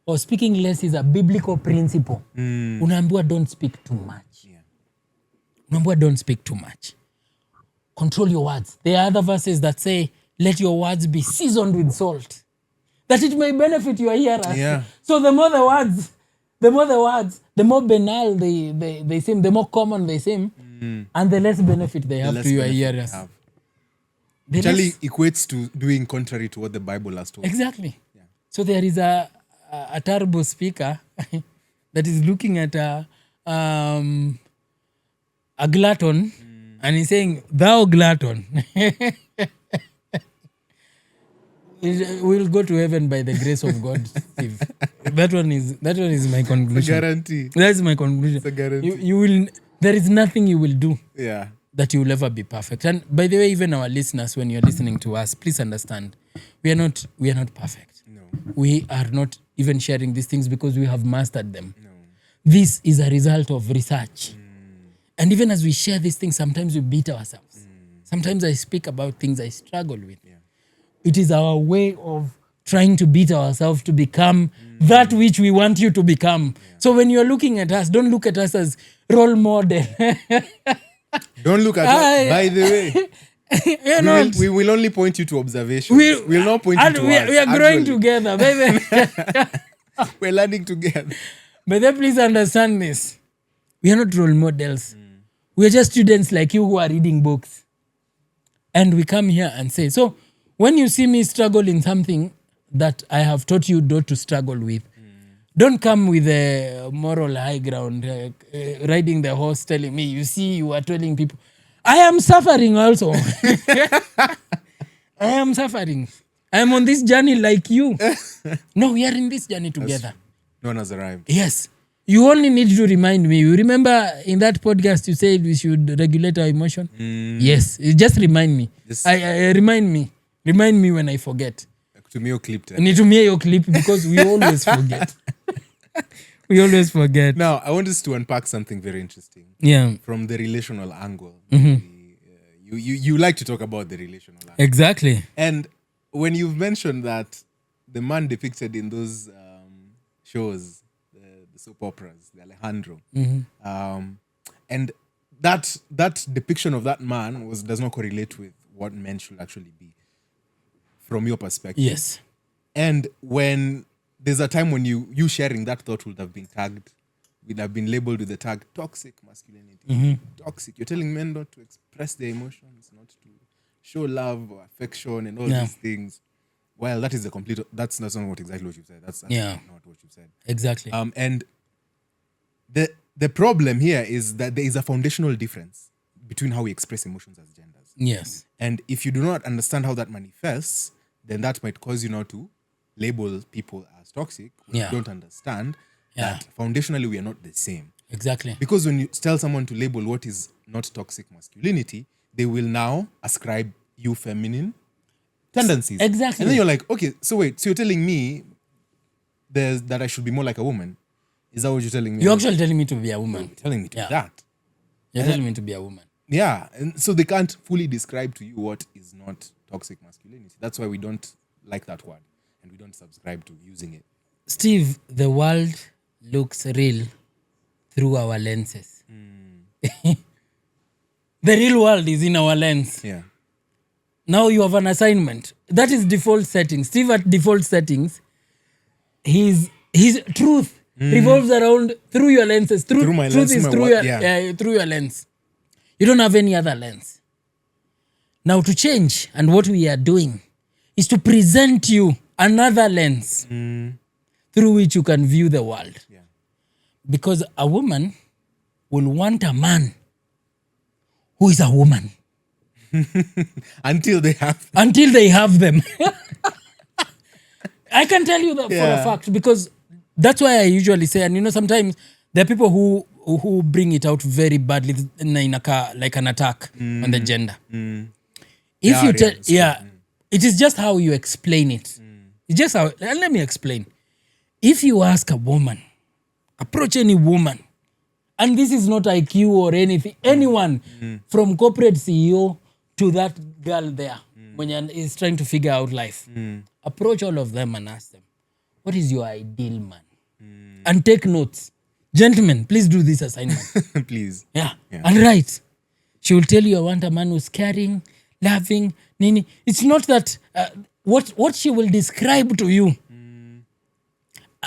or speaking less is a biblical principle. Unaambiwa don't speak too much. Unaambiwa don't speak too much. Control your words. There are other verses that say, let your words be seasoned with salt, that it may benefit your hearers. Yeah. So the more the words, the more banal they seem, the more common they seem, and the less benefit they have to your hearers. Actually equates to doing contrary to what the Bible has told. Exactly. Yeah. So there is a terrible speaker that is looking at a glutton and he's saying, thou glutton. We'll go to heaven by the grace of God, Steve. That one is my conclusion. Guarantee. That's my conclusion. It's a guarantee. You will. There is nothing you will do Yeah. that you will ever be perfect. And by the way, even our listeners, when you're listening to us, please understand, we are not perfect. No. We are not even sharing these things because we have mastered them. No. This is a result of research. And even as we share these things, sometimes we beat ourselves. Sometimes I speak about things I struggle with. Yeah. It is our way of trying to beat ourselves to become that which we want you to become. Yeah. So when you're looking at us, don't look at us as role model. Don't look at us. By the way, we will only point you to observations. We'll not point you to us. We are growing together, baby. We're learning together. But then please understand this. We are not role models. We are just students like you who are reading books. And we come here and say, so when you see me struggle in something that I have taught you not to struggle with, don't come with a moral high ground, riding the horse telling me, you see, you are telling people. I am suffering also. I am suffering. I am on this journey like you. No, we are in this journey together. No one has arrived. Yes. You only need to remind me. You remember in that podcast you said we should regulate our emotion? Yes. Just remind me. Remind me. Remind me when I forget. Tumia your clip. Nitumie your clip because we always forget. We always forget. Now, I want us to unpack something very interesting. Yeah. From the relational angle. You like to talk about the relational angle. Exactly. And when you've mentioned that the man depicted in those shows, the soap operas, the Alejandro, and that depiction of that man does not correlate with what men should actually be, from your perspective. Yes. And when there's a time when you sharing that thought would have been tagged, would have been labeled with the tag toxic masculinity. Toxic. You're telling men not to express their emotions, not to show love or affection and all these things. Well, that is that's not exactly what you said. That's not what you said. Exactly. And the problem here is that there is a foundational difference between how we express emotions as genders. Yes. And if you do not understand how that manifests, then that might cause you now to label people as toxic. You don't understand that foundationally we are not the same. Exactly. Because when you tell someone to label what is not toxic masculinity, they will now ascribe you feminine tendencies. Exactly. And then you're like, okay, so wait, so you're telling me that I should be more like a woman? Is that what you're telling me? You're actually telling me to be a woman. You're telling me to be that. You're telling me to be a woman. Yeah. And so they can't fully describe to you what is not toxic masculinity. That's why we don't like that word and we don't subscribe to using it. Steve, the world looks real through our lenses. The real world is in our lens. Yeah. Now you have an assignment. That is default settings. Steve at default settings, his truth revolves around through your lenses. Through my truth lens, is through your lens. You don't have any other lens. Now to change, and what we are doing is to present you another lens through which you can view the world. Yeah. Because a woman will want a man who is a woman. Until they have them. I can tell you that for a fact, because that's why I usually say, and sometimes there are people who bring it out very badly like an attack on the gender. If you tell, it is just how you explain it. It's just how. Let me explain. If you ask a woman, approach any woman, and this is not IQ or anything, anyone from corporate CEO to that girl there when is trying to figure out life, approach all of them and ask them, what is your ideal man? And take notes. Gentlemen, please do this assignment. Please. Yeah. And write. She will tell you, I want a man who's caring, loving, nini. It's not that what she will describe to you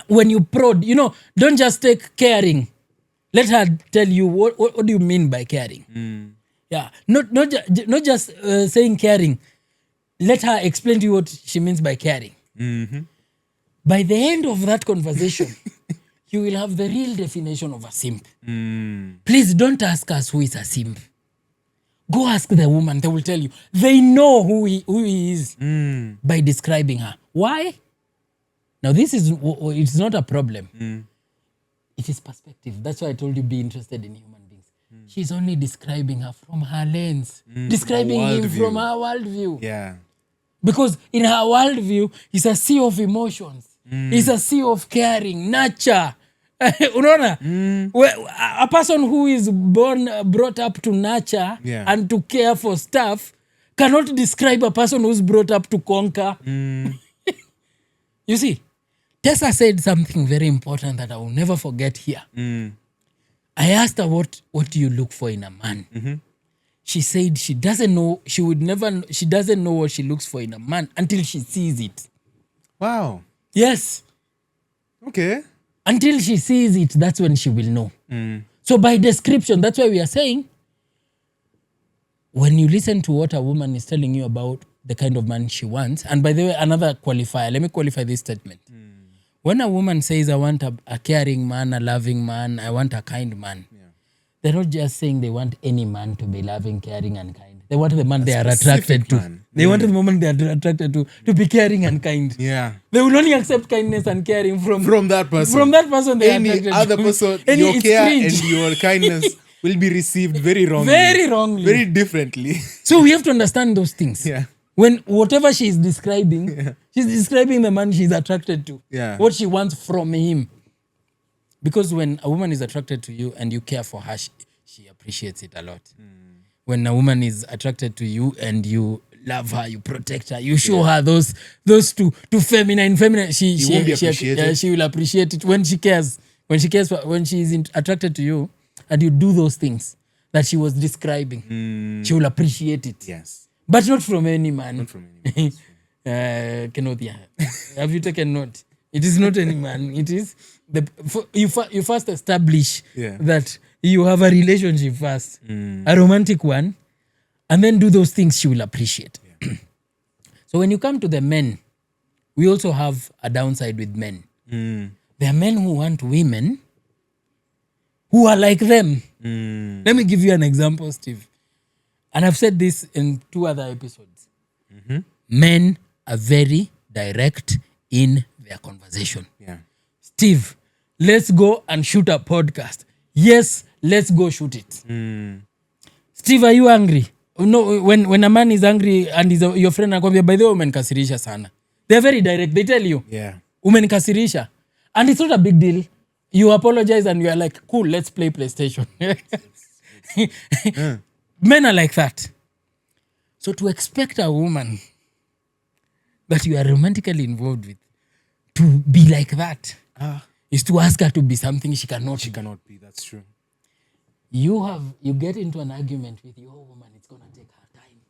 when you prod, don't just take caring. Let her tell you what do you mean by caring. Yeah, not just saying caring. Let her explain to you what she means by caring. By the end of that conversation, you will have the real definition of a simp. Please don't ask us who is a simp. Go ask the woman. They will tell you. They know who he is by describing her. Why? Now, this is it's not a problem. It is perspective. That's why I told you be interested in human beings. She's only describing her from her lens. Describing him from her worldview. Yeah. Because in her worldview, it's a sea of emotions. It's a sea of caring, nurture. Unaona? A person who is brought up to nurture and to care for stuff cannot describe a person who's brought up to conquer. You see, Tessa said something very important that I will never forget here. I asked her, what do you look for in a man? She said she doesn't know, she doesn't know what she looks for in a man until she sees it. Wow. Yes. Okay. Until she sees it, that's when she will know. So by description, that's why we are saying, when you listen to what a woman is telling you about the kind of man she wants, and by the way, another qualifier, let me qualify this statement. When a woman says, I want a caring man, a loving man, I want a kind man, they're not just saying they want any man to be loving, caring, and kind. They want the man they are attracted to. They want the woman they are attracted to be caring and kind. Yeah. They will only accept kindness and caring from that person. From that person they are Any attracted other to. person, Any, your it's care cringe. and your kindness will be received very wrongly. Very wrongly. Very differently. So we have to understand those things. Yeah. When whatever she is describing, she's describing the man she's attracted to. Yeah. What she wants from him. Because when a woman is attracted to you and you care for her, she appreciates it a lot. When a woman is attracted to you and you love her, you protect her, you show her those two feminine. She won't be appreciated. She will appreciate it when she cares. When she is attracted to you and you do those things that she was describing, she will appreciate it. Yes. But not from any man. Not from any man. Kenodia. Have you taken note? It is not any man. It is you first establish that you have a relationship first, a romantic one, and then do those things she will appreciate. So when you come to the men, we also have a downside with men. There are men who want women who are like them. Let me give you an example, Steve. And I've said this in 2 other episodes. Men are very direct in their conversation. Yeah. Steve, let's go and shoot a podcast. Yes, let's go shoot it. Steve, are you angry? No, when a man is angry and is your friend anakwambia, by the way, umenikasirisha sana. They're very direct. They tell you, umenikasirisha. And it's not a big deal. You apologize and you are like, cool, let's play PlayStation. Men are like that. So to expect a woman that you are romantically involved with to be like that is to ask her to be something she cannot. She cannot be. That's true. You get into an argument with your woman, it's gonna take her time.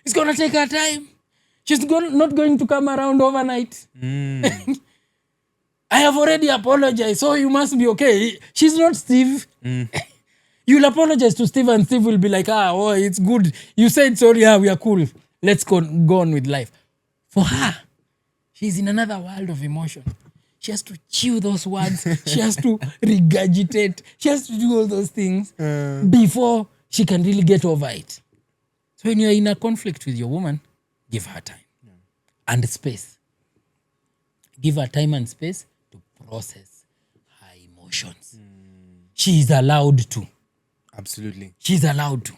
It's gonna take her time. She's not going to come around overnight. I have already apologized, so you must be okay. She's not Steve. You'll apologize to Steve and Steve will be like, it's good. You said sorry, we are cool. Let's go on with life. For her, she's in another world of emotion. She has to chew those words. She has to regurgitate. She has to do all those things before she can really get over it. So when you're in a conflict with your woman, give her time and space. Give her time and space to process her emotions. She is allowed to. Absolutely. She's allowed to.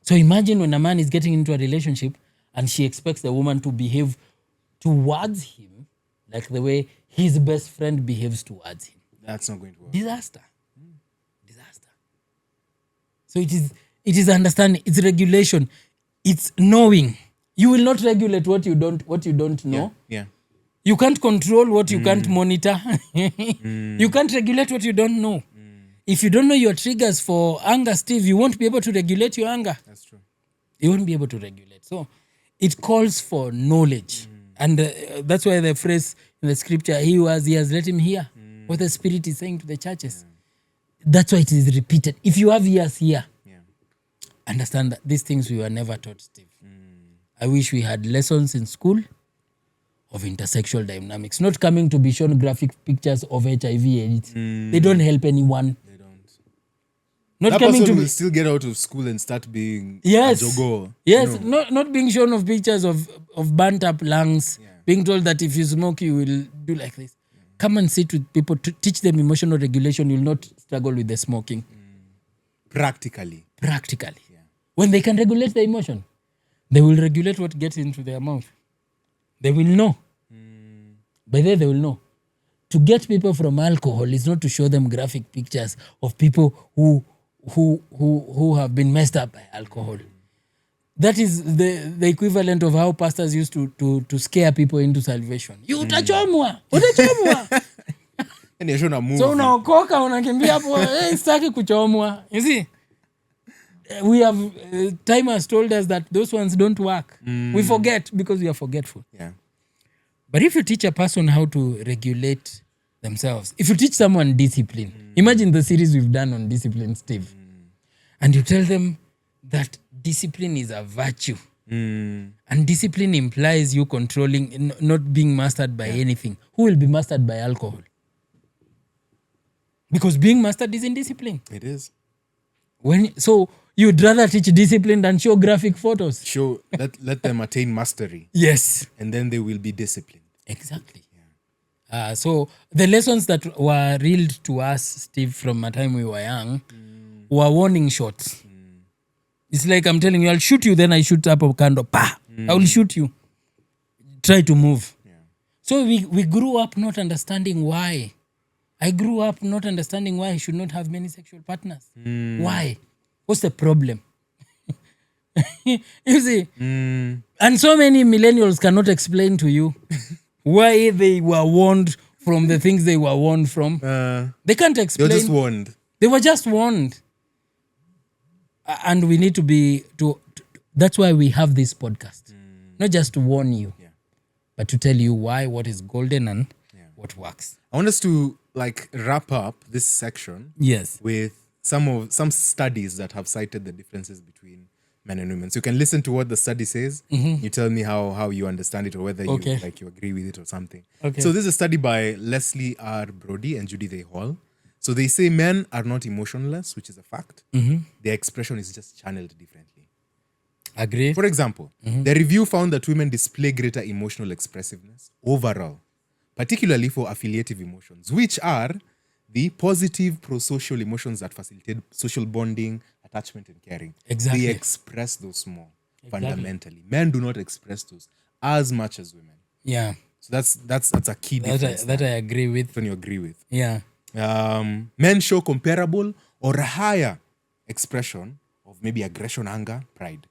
So imagine when a man is getting into a relationship and she expects the woman to behave towards him like the way his best friend behaves towards him. That's not going to work. Disaster. So it is understanding, it's regulation, it's knowing. You will not regulate what you don't know. Yeah. You can't control what you can't monitor. You can't regulate what you don't know. If you don't know your triggers for anger, Steve, you won't be able to regulate your anger. That's true. You won't be able to regulate. So it calls for knowledge. And that's why the phrase in the scripture, he has let him hear what the Spirit is saying to the churches. That's why it is repeated. If you have ears here, understand that these things we were never taught, Steve. I wish we had lessons in school of intersexual dynamics, not coming to be shown graphic pictures of HIV AIDS. They don't help anyone. They don't. Not That coming person to will be, still get out of school and start being yes, a jogo. yes, You know? not being shown of pictures of burnt up lungs, being told that if you smoke, you will do like this. Come and sit with people to teach them emotional regulation. You'll not struggle with the smoking. Practically. Practically. When they can regulate the emotion, they will regulate what gets into their mouth. They will know. By then, they will know. To get people from alcohol is not to show them graphic pictures of people who have been messed up by alcohol. That is the equivalent of how pastors used to scare people into salvation. You utachomwa, utachomwa. And you're shown a movie. So unaokoka unakimbia hapo, hey, sitaki kuchomwa. You see, we have time has told us that those ones don't work. We forget because we are forgetful. Yeah. But if you teach a person how to regulate themselves, if you teach someone discipline, imagine the series we've done on discipline, Steve, and you tell them that discipline is a virtue. And discipline implies you controlling, not being mastered by anything. Who will be mastered by alcohol? Because being mastered is in discipline. It is. So you'd rather teach discipline than show graphic photos? Show let them attain mastery. Yes. And then they will be disciplined. Exactly. So the lessons that were reeled to us, Steve, from a time we were young, were warning shots. It's like I'm telling you, I'll shoot you, then I shoot up a candle. Pa! I will shoot you. Try to move. So we grew up not understanding why. I grew up not understanding why I should not have many sexual partners. Why? What's the problem? You see? And so many millennials cannot explain to you why they were warned from the things they were warned from. They can't explain. They were just warned. They were just warned. And we need to be... That's why we have this podcast. Not just to warn you, but to tell you why, what is golden and what works. I want us to wrap up this section with some studies that have cited the differences between men and women. So you can listen to what the study says. You tell me how you understand it or whether you agree with it or something. Okay. So this is a study by Leslie R. Brody and Judith A. Hall. So they say men are not emotionless, which is a fact. Their expression is just channeled differently. Agree. For example, the review found that women display greater emotional expressiveness overall, particularly for affiliative emotions, which are the positive pro-social emotions that facilitate social bonding, attachment, and caring. Exactly. They express those more fundamentally. Men do not express those as much as women. Yeah. So that's a key difference. That I agree with. When you agree with. Yeah. Men show comparable or a higher expression of maybe aggression, anger, pride.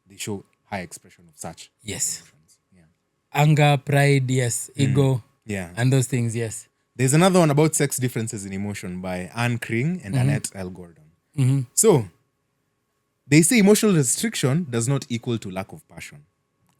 They show high expression of such emotions. Yeah. Anger, pride, yes. Ego. Yeah. And those things, yes. There's another one about sex differences in emotion by Anne Kring and Annette L. Gordon. So, they say emotional restriction does not equal to lack of passion.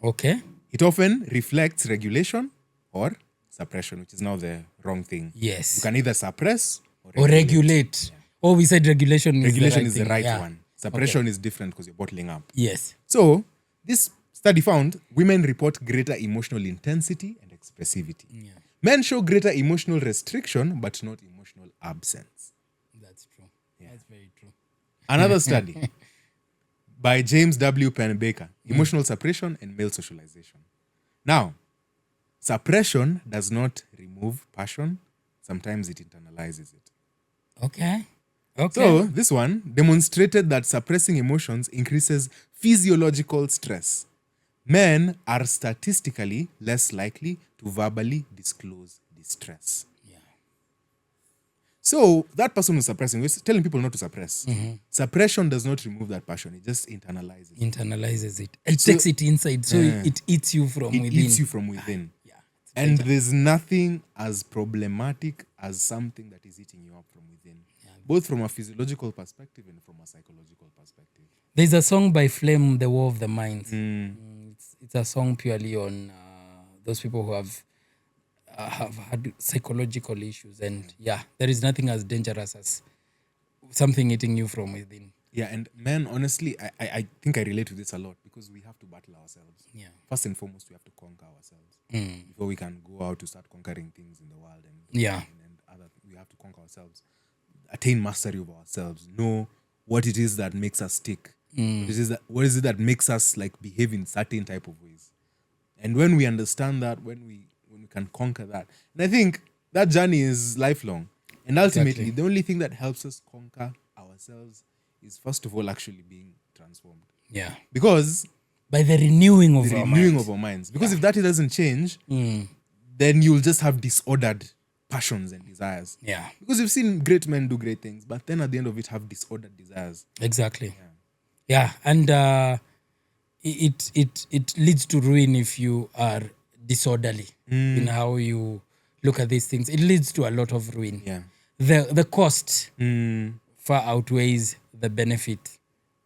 Okay. It often reflects regulation or suppression, which is now the wrong thing. Yes. You can either suppress Or regulate. Oh, we said regulation Regulation is the right yeah. one. Suppression is different because you're bottling up. Yes. So, this study found women report greater emotional intensity and expressivity. Yeah. Men show greater emotional restriction, but not emotional absence. That's true. That's very true. Another study by James W. Penn-Baker, Emotional Suppression and Male Socialization. Now, suppression does not remove passion. Sometimes it internalizes it. Okay. So, this one demonstrated that suppressing emotions increases physiological stress. Men are statistically less likely to verbally disclose distress. Yeah. So, that person who's suppressing, we're telling people not to suppress. Suppression does not remove that passion, it just internalizes it. Internalizes it. It takes it inside, so it eats you from It within. eats you from within. Yeah. And there's nothing as problematic as something that is eating you up from within, both from a physiological perspective and from a psychological perspective. There's a song by Flame, The War of the Minds. It's a song purely on those people who have had psychological issues. And there is nothing as dangerous as something eating you from within. Yeah, and men, honestly, I think I relate to this a lot because we have to battle ourselves. Yeah. First and foremost, we have to conquer ourselves before we can go out to start conquering things in the world. And other, we have to conquer ourselves, attain mastery of ourselves, know what it is that makes us tick. What is it that makes us like behave in certain type of ways. And when we understand that, when we can conquer that, and I think that journey is lifelong. And ultimately, Exactly. the only thing that helps us conquer ourselves is first of all actually being transformed. Yeah. Because By the renewing of the our renewing minds. of our minds. Because if that doesn't change, then you'll just have disordered passions and desires. Yeah. Because you've seen great men do great things, but then at the end of it have disordered desires. Exactly. Yeah. And it leads to ruin if you are disorderly in how you look at these things. It leads to a lot of ruin. Yeah. The cost far outweighs the benefit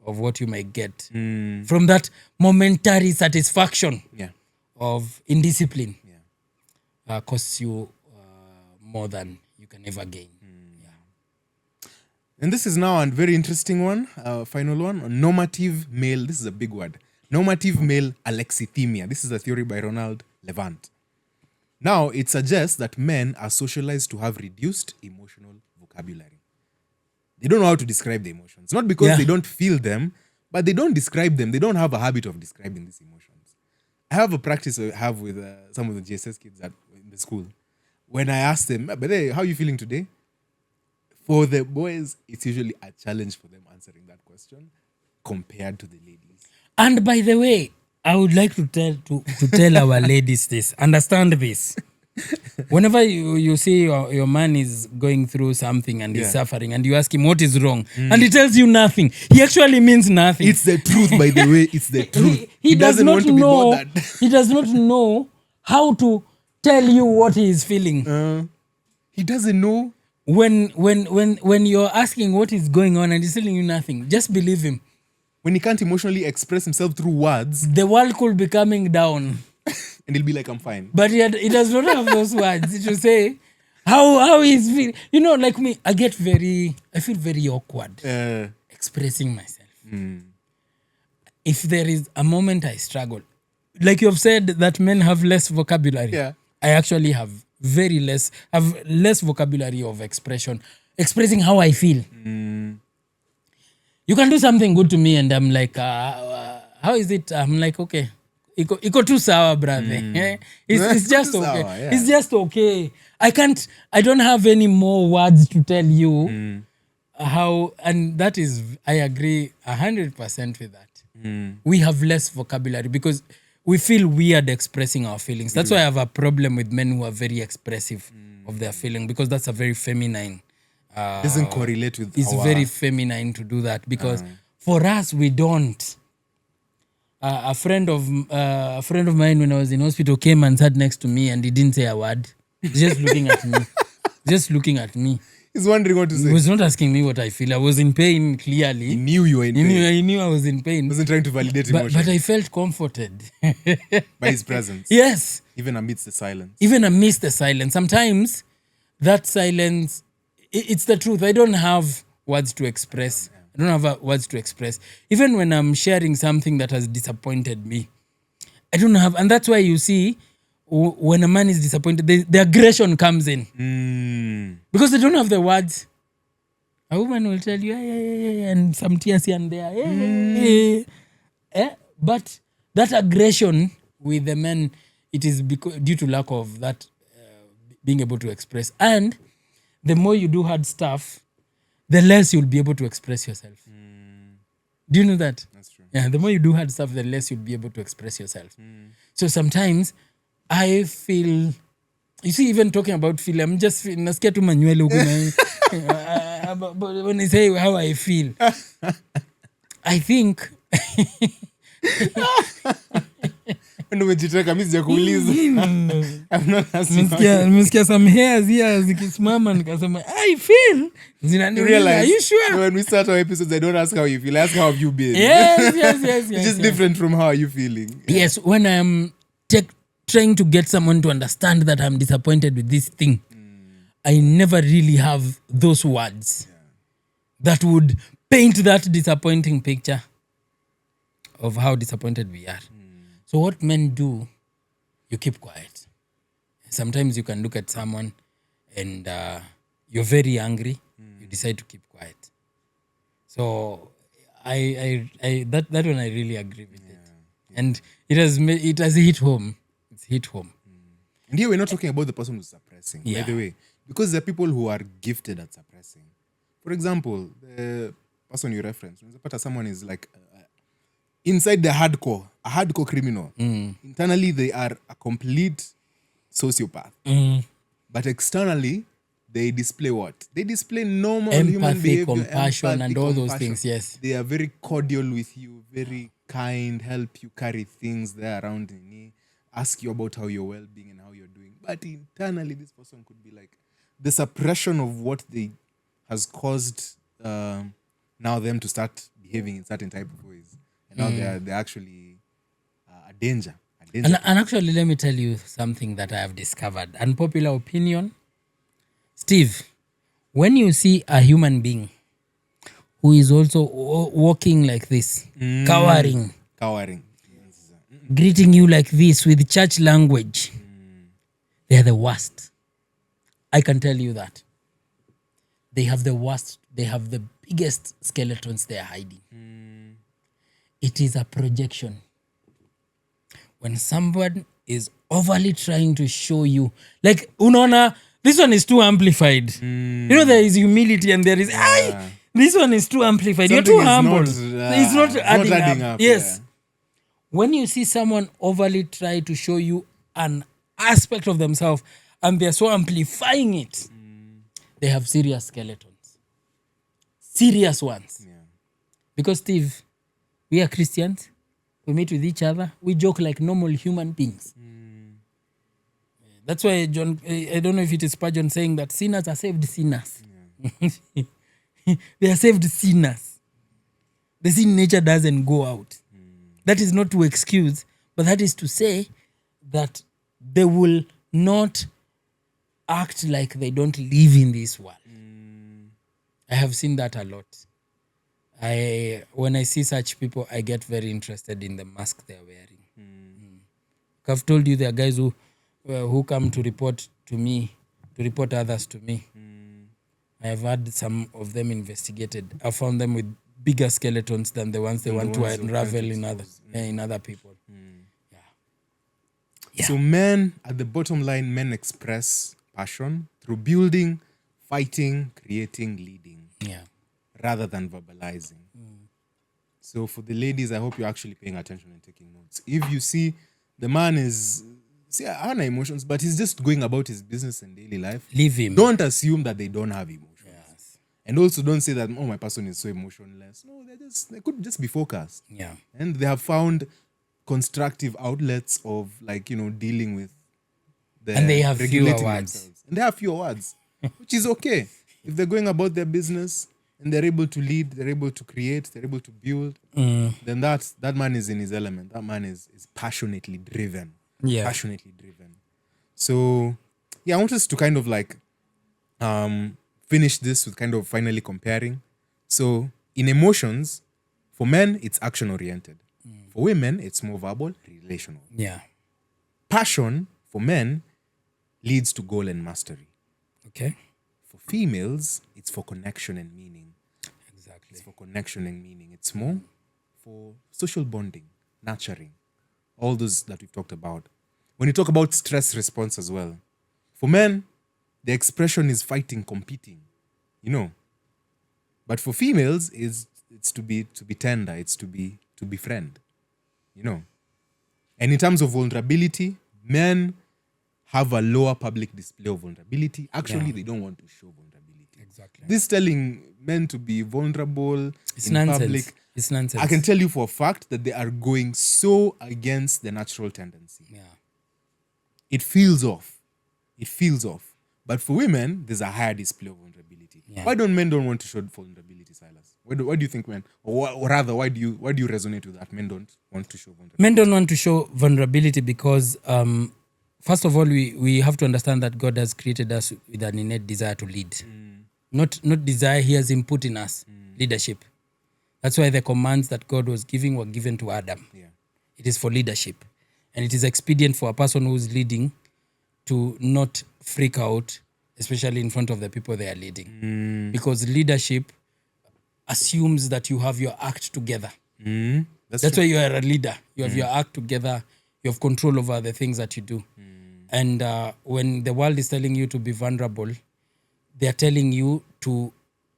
of what you might get from that momentary satisfaction Yeah. of indiscipline. Yeah. Costs you more than you can ever gain. And this is now a very interesting one, final one. Normative male, this is a big word. Normative male alexithymia. This is a theory by Ronald Levant. Now, it suggests that men are socialized to have reduced emotional vocabulary. They don't know how to describe the emotions. Not because Yeah. they don't feel them, but they don't describe them. They don't have a habit of describing these emotions. I have a practice I have with some of the GSS kids in the school. When I ask them, but hey, how are you feeling today? For the boys, it's usually a challenge for them answering that question compared to the ladies. And by the way, I would like to tell our ladies this. Understand this. Whenever you see your man is going through something and he's suffering, and you ask him what is wrong, and he tells you nothing, he actually means nothing. It's the truth, by the way. It's the truth. He does doesn't not want to be know. bothered. He does not know how to tell you what he is feeling. He doesn't know. When you're asking what is going on and he's telling you nothing, just believe him. When he can't emotionally express himself through words, The world could be coming down, and he'll be like, I'm fine. but he does not have those words to say how he's feeling. You know, like me, I feel very awkward expressing myself. If there is a moment I struggle, like you have said that men have less vocabulary. Yeah. I actually have less vocabulary of expressing how I feel. You can do something good to me and I'm like, how is it? I'm like, okay. Iko too sour, brother. It's just Too okay. sour, yeah. It's just okay. I don't have any more words to tell you how, and that is, I agree 100% with that. We have less vocabulary because we feel weird expressing our feelings. That's why I have a problem with men who are very expressive of their feeling, because that's a very feminine. Doesn't correlate with It's our... very feminine to do that because for us we don't. A friend of mine when I was in hospital came and sat next to me and he didn't say a word. He's just looking at me. Just looking at me. He's wondering what to He say. was not asking me what I feel. I was in pain, He clearly. knew you were in He pain. knew I was in pain. He wasn't trying to validate emotion But I felt comforted. by his presence, Yes. even amidst the silence. Even amidst the silence. Sometimes that silence, it's the truth. I don't have words to express. I don't have words to express. Even when I'm sharing something that has disappointed me, I don't have. And that's why you see, when a man is disappointed, the aggression comes in. Because they don't have the words. A woman will tell you, yeah, and some tears here and there. But that aggression with the men, it is due to lack of that being able to express. And the more you do hard stuff, the less you'll be able to express yourself. Do you know that? That's true. Yeah, the more you do hard stuff, the less you'll be able to express yourself. So sometimes I feel, you see, even talking about feel, I'm just nasikia tu manywele huku na but when I say how I feel, I think Ndio umejiteka, mimi sijakuuliza. I'm not asking you. nimesikia some hairs here zikisimama nikasema I feel You zinaniuliza, realize are you sure? when we start our episodes, I don't ask how you feel. I ask how have you been. Yes. It's just different from how are you feeling. Yes, when I'm trying to get someone to understand that I'm disappointed with this thing, I never really have those words that would paint that disappointing picture of how disappointed we are. So what men do, you keep quiet. Sometimes you can look at someone and you're very angry. You decide to keep quiet. So that one I really agree with it, and it has hit home. It's hit home. And here we're not talking about the person who's suppressing, by Yeah. the way, because there are people who are gifted at suppressing. For example, the person you reference, when someone is like inside a hardcore criminal. Internally, they are a complete sociopath. But externally, they display what? They display normal human Empathy, behavior, compassion, and all those things. Yes. They are very cordial with you, very kind, help you carry things there around in you, ask you about how you're well-being and how you're doing. But internally, this person could be like the suppression of what they has caused now them to start behaving in certain type of ways, and now they're actually a danger. A danger. And actually, let me tell you something that I have discovered. Unpopular opinion. Steve, when you see a human being who is also walking like this, cowering, Cowering. greeting you like this with church language, they are the worst. I can tell you that. They have the worst, they have the biggest skeletons they are hiding. It is a projection. When someone is overly trying to show you, like, unaona, this one is too amplified. You know, there is humility and there is, this one is too amplified. You're too humble. It's not adding up. Yes. Yeah. When you see someone overly try to show you an aspect of themselves and they're so amplifying it, they have serious skeletons. Serious ones. Yeah. Because, Steve, we are Christians. We meet with each other. We joke like normal human beings. That's why John, I don't know if it is Spurgeon saying that sinners are saved sinners. They are saved sinners. The sin nature doesn't go out. That is not to excuse, but that is to say that they will not act like they don't live in this world. I have seen that a lot. When I see such people, I get very interested in the mask they're wearing. I've told you there are guys who come to report to me, to report others to me. I have had some of them investigated. I found them with bigger skeletons than the ones they want to unravel in other people. Yeah. So men, at the bottom line, men express passion through building, fighting, creating, leading, Yeah. rather than verbalizing. So for the ladies, I hope you're actually paying attention and taking notes. If you see the man is, I have no emotions, but he's just going about his business and daily life. Leave him. Don't assume that they don't have emotions. And also don't say that, oh, my person is so emotionless. No, they could just be focused. Yeah. And they have found constructive outlets of, like, dealing with the And they have fewer regulating words. themselves. And they have fewer words, which is okay. If they're going about their business and they're able to lead, they're able to create, they're able to build, then that man is in his element. That man is passionately driven. Yeah. Passionately driven. So, yeah, I want us to kind of like finish this with kind of finally comparing. So, in emotions, for men, it's action-oriented. For women, it's more verbal, relational. Yeah. Passion, for men, leads to goal and mastery. Okay. For females, it's for connection and meaning. Exactly. It's for connection and meaning. It's more for social bonding, nurturing, all those that we've talked about. When you talk about stress response as well, for men, the expression is fighting, competing, But for females, it's to be tender, it's to befriend, And in terms of vulnerability, men have a lower public display of vulnerability. Actually, they don't want to show vulnerability. Exactly. This telling men to be vulnerable It's in nonsense. public. It's nonsense. I can tell you for a fact that they are going so against the natural tendency. Yeah. It feels off. But for women, there's a higher display of vulnerability. Yeah. Why don't men want to show vulnerability, Silas? Why do you think men, or rather, why do you resonate with that? Men don't want to show vulnerability. Men don't want to show vulnerability because, first of all, we have to understand that God has created us with an innate desire to lead. Not desire, he has input in us, leadership. That's why the commands that God was giving were given to Adam. Yeah. It is for leadership. And it is expedient for a person who is leading to not freak out, especially in front of the people they are leading. Because leadership assumes that you have your act together. That's That's true. why you are a leader. You have your act together. You have control over the things that you do. And when the world is telling you to be vulnerable, they are telling you to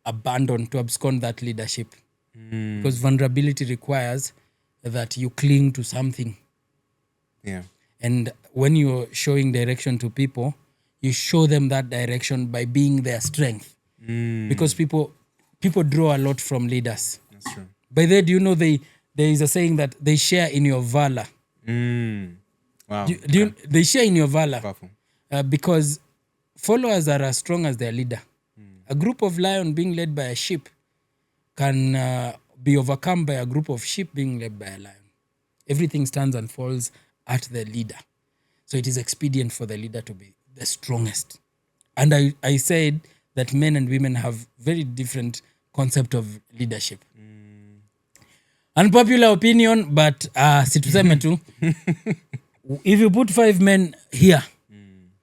abandon, to abscond that leadership. Because vulnerability requires that you cling to something. Yeah. And when you're showing direction to people, you show them that direction by being their strength. Because people draw a lot from leaders. That's true. By the way, do you know there is a saying that they share in your valor? Wow. They share in your valor Powerful. because followers are as strong as their leader. A group of lions being led by a sheep can be overcome by a group of sheep being led by a lion. Everything stands and falls at the leader. So it is expedient for the leader to be the strongest. And I said that men and women have very different concept of leadership. Unpopular opinion, but situseme tu. If you put 5 men here,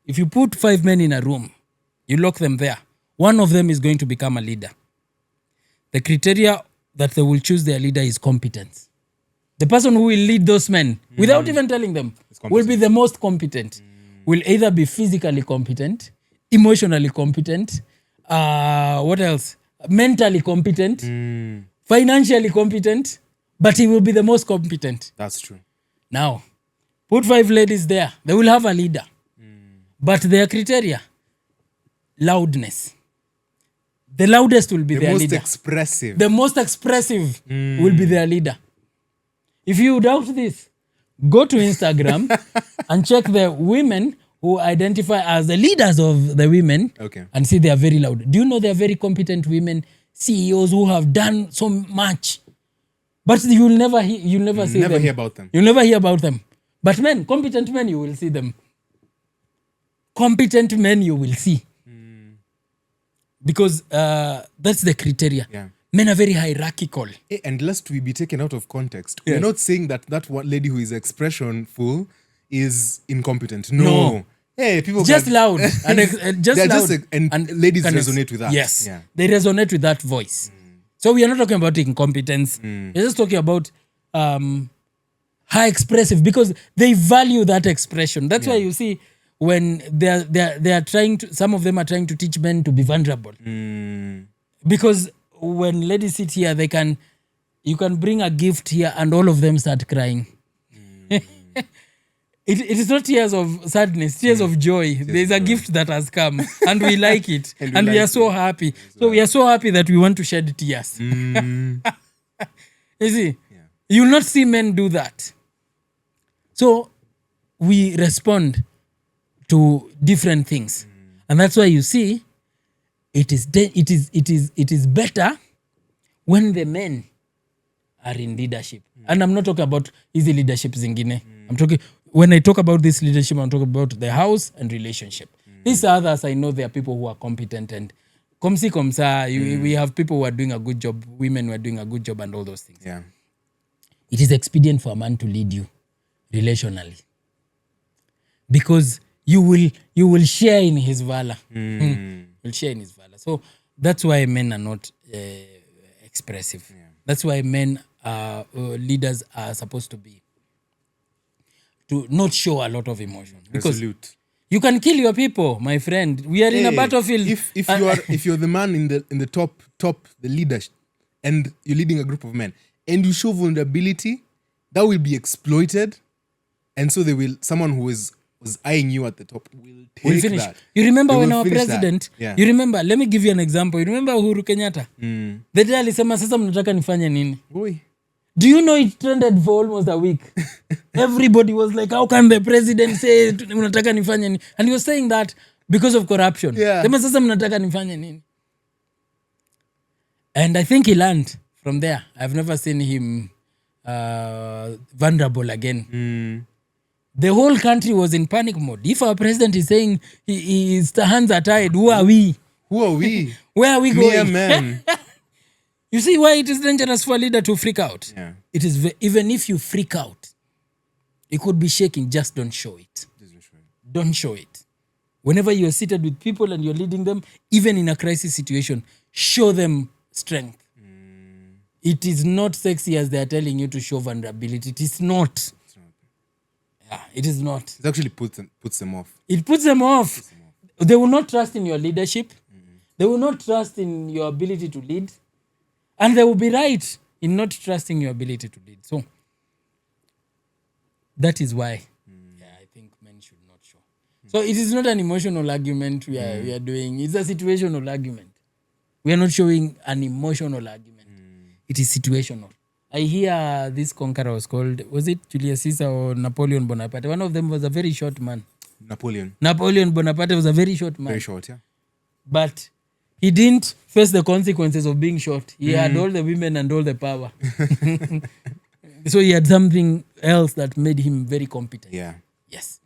if you put 5 men in a room, you lock them there, one of them is going to become a leader. The criteria that they will choose their leader is competence. The person who will lead those men, without even telling them, will be the most competent. Will either be physically competent, emotionally competent, what else? Mentally competent, financially competent, but he will be the most competent. That's true. Now, put 5 ladies there. They will have a leader. But their criteria, loudness. The loudest will be their leader. Expressive. The most expressive will be their leader. If you doubt this, go to Instagram and check the women who identify as the leaders of the women and see they are very loud. Do you know they are very competent women, CEOs who have done so much? But you'll never see them. Never hear about them. You'll never hear about them. But men, competent men, you will see them. Competent men you will see. Because that's the criteria. Yeah. Men are very hierarchical. And lest we be taken out of context, we're not saying that one lady who is expressionful is incompetent. No. Hey, people just loud. Just loud. And ladies resonate with that. Yes. Yeah. They resonate with that voice. So we are not talking about incompetence. We're just talking about high expressive because they value that expression. That's why you see when they are trying to, some of them are trying to teach men to be vulnerable. Because when ladies sit here, you can bring a gift here and all of them start crying. It is not tears of sadness, tears of joy. There's a gift that has come and we like it. and we are so happy. So we are so happy that we want to shed tears. You see, you will not see men do that. So we respond to different things. And that's why you see, it is better when the men are in leadership. And I'm not talking about easy leadership zingine. When I talk about this leadership, I'm talking about the house and relationship. These others, I know there are people who are competent and we have people who are doing a good job, women who are doing a good job and all those things. Yeah. It is expedient for a man to lead you relationally. Because you will share in his valor. You'll share in his valor. So that's why men are not expressive. Yeah. That's why men leaders are supposed to be. To not show a lot of emotion. Because Resolute. You can kill your people, my friend. We are in a battlefield. If you're the man in the top the leader, and you're leading a group of men, and you show vulnerability, that will be exploited, and so someone who was eyeing you at the top will take that. You remember when our president, you remember, let me give you an example. You remember Uhuru Kenyatta? The day alisema sasa mnataka nifanye nini? Boy. Do you know it trended for almost a week? Everybody was like, how can the president say mnataka nifanye nini? And he was saying that because of corruption. Sema sasa mnataka nifanye nini? And I think he learned from there. I've never seen him vulnerable again. The whole country was in panic mode. If our president is saying his hands are tied, who are we? Who are we? Where are we going? Mere man. You see why it is dangerous for a leader to freak out? Yeah. It is even if you freak out, it could be shaking, just don't show it. Don't show it. Whenever you're seated with people and you're leading them, even in a crisis situation, show them strength. It is not sexy as they are telling you to show vulnerability. It is not. It's not. Yeah, it is not. It actually puts them off. It puts them off. They will not trust in your leadership. They will not trust in your ability to lead. And they will be right in not trusting your ability to lead. So that is why I think men should not show. So it is not an emotional argument we are doing. It's a situational argument. We are not showing an emotional argument. It is situational. I hear this conqueror was called, was it Julius Caesar or Napoleon Bonaparte? One of them was a very short man. Napoleon Bonaparte was a very short man. Very short, yeah. But he didn't face the consequences of being short. He had all the women and all the power. So he had something else that made him very competent. Yeah. Yes.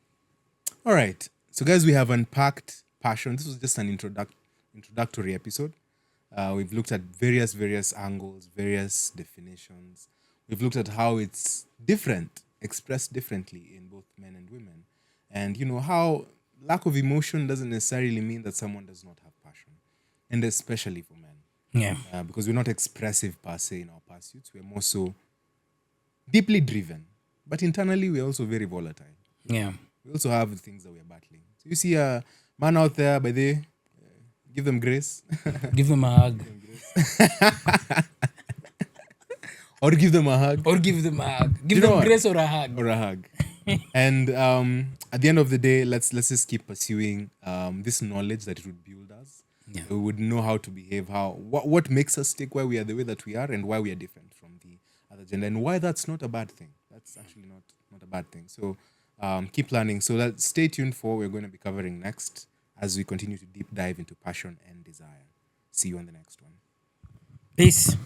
All right. So, guys, we have unpacked passion. This was just an introductory episode. We've looked at various angles, various definitions. We've looked at how it's different, expressed differently in both men and women. And, how lack of emotion doesn't necessarily mean that someone does not have passion. And especially for men. Yeah. Because we're not expressive per se in our pursuits. We're more so deeply driven. But internally, we're also very volatile. Yeah. We also have things that we're battling. So you see a man out there, by the give them grace. Give them a hug. Or give them a hug. Give them grace or a hug. Or a hug. And at the end of the day, let's just keep pursuing this knowledge that it would build us. Yeah. We would know how to behave, what makes us stick where we are the way that we are, and why we are different from the other gender, and why that's not a bad thing. That's actually not a bad thing. So keep learning. So stay tuned for what we're going to be covering next as we continue to deep dive into passion and desire. See you on the next one. Peace.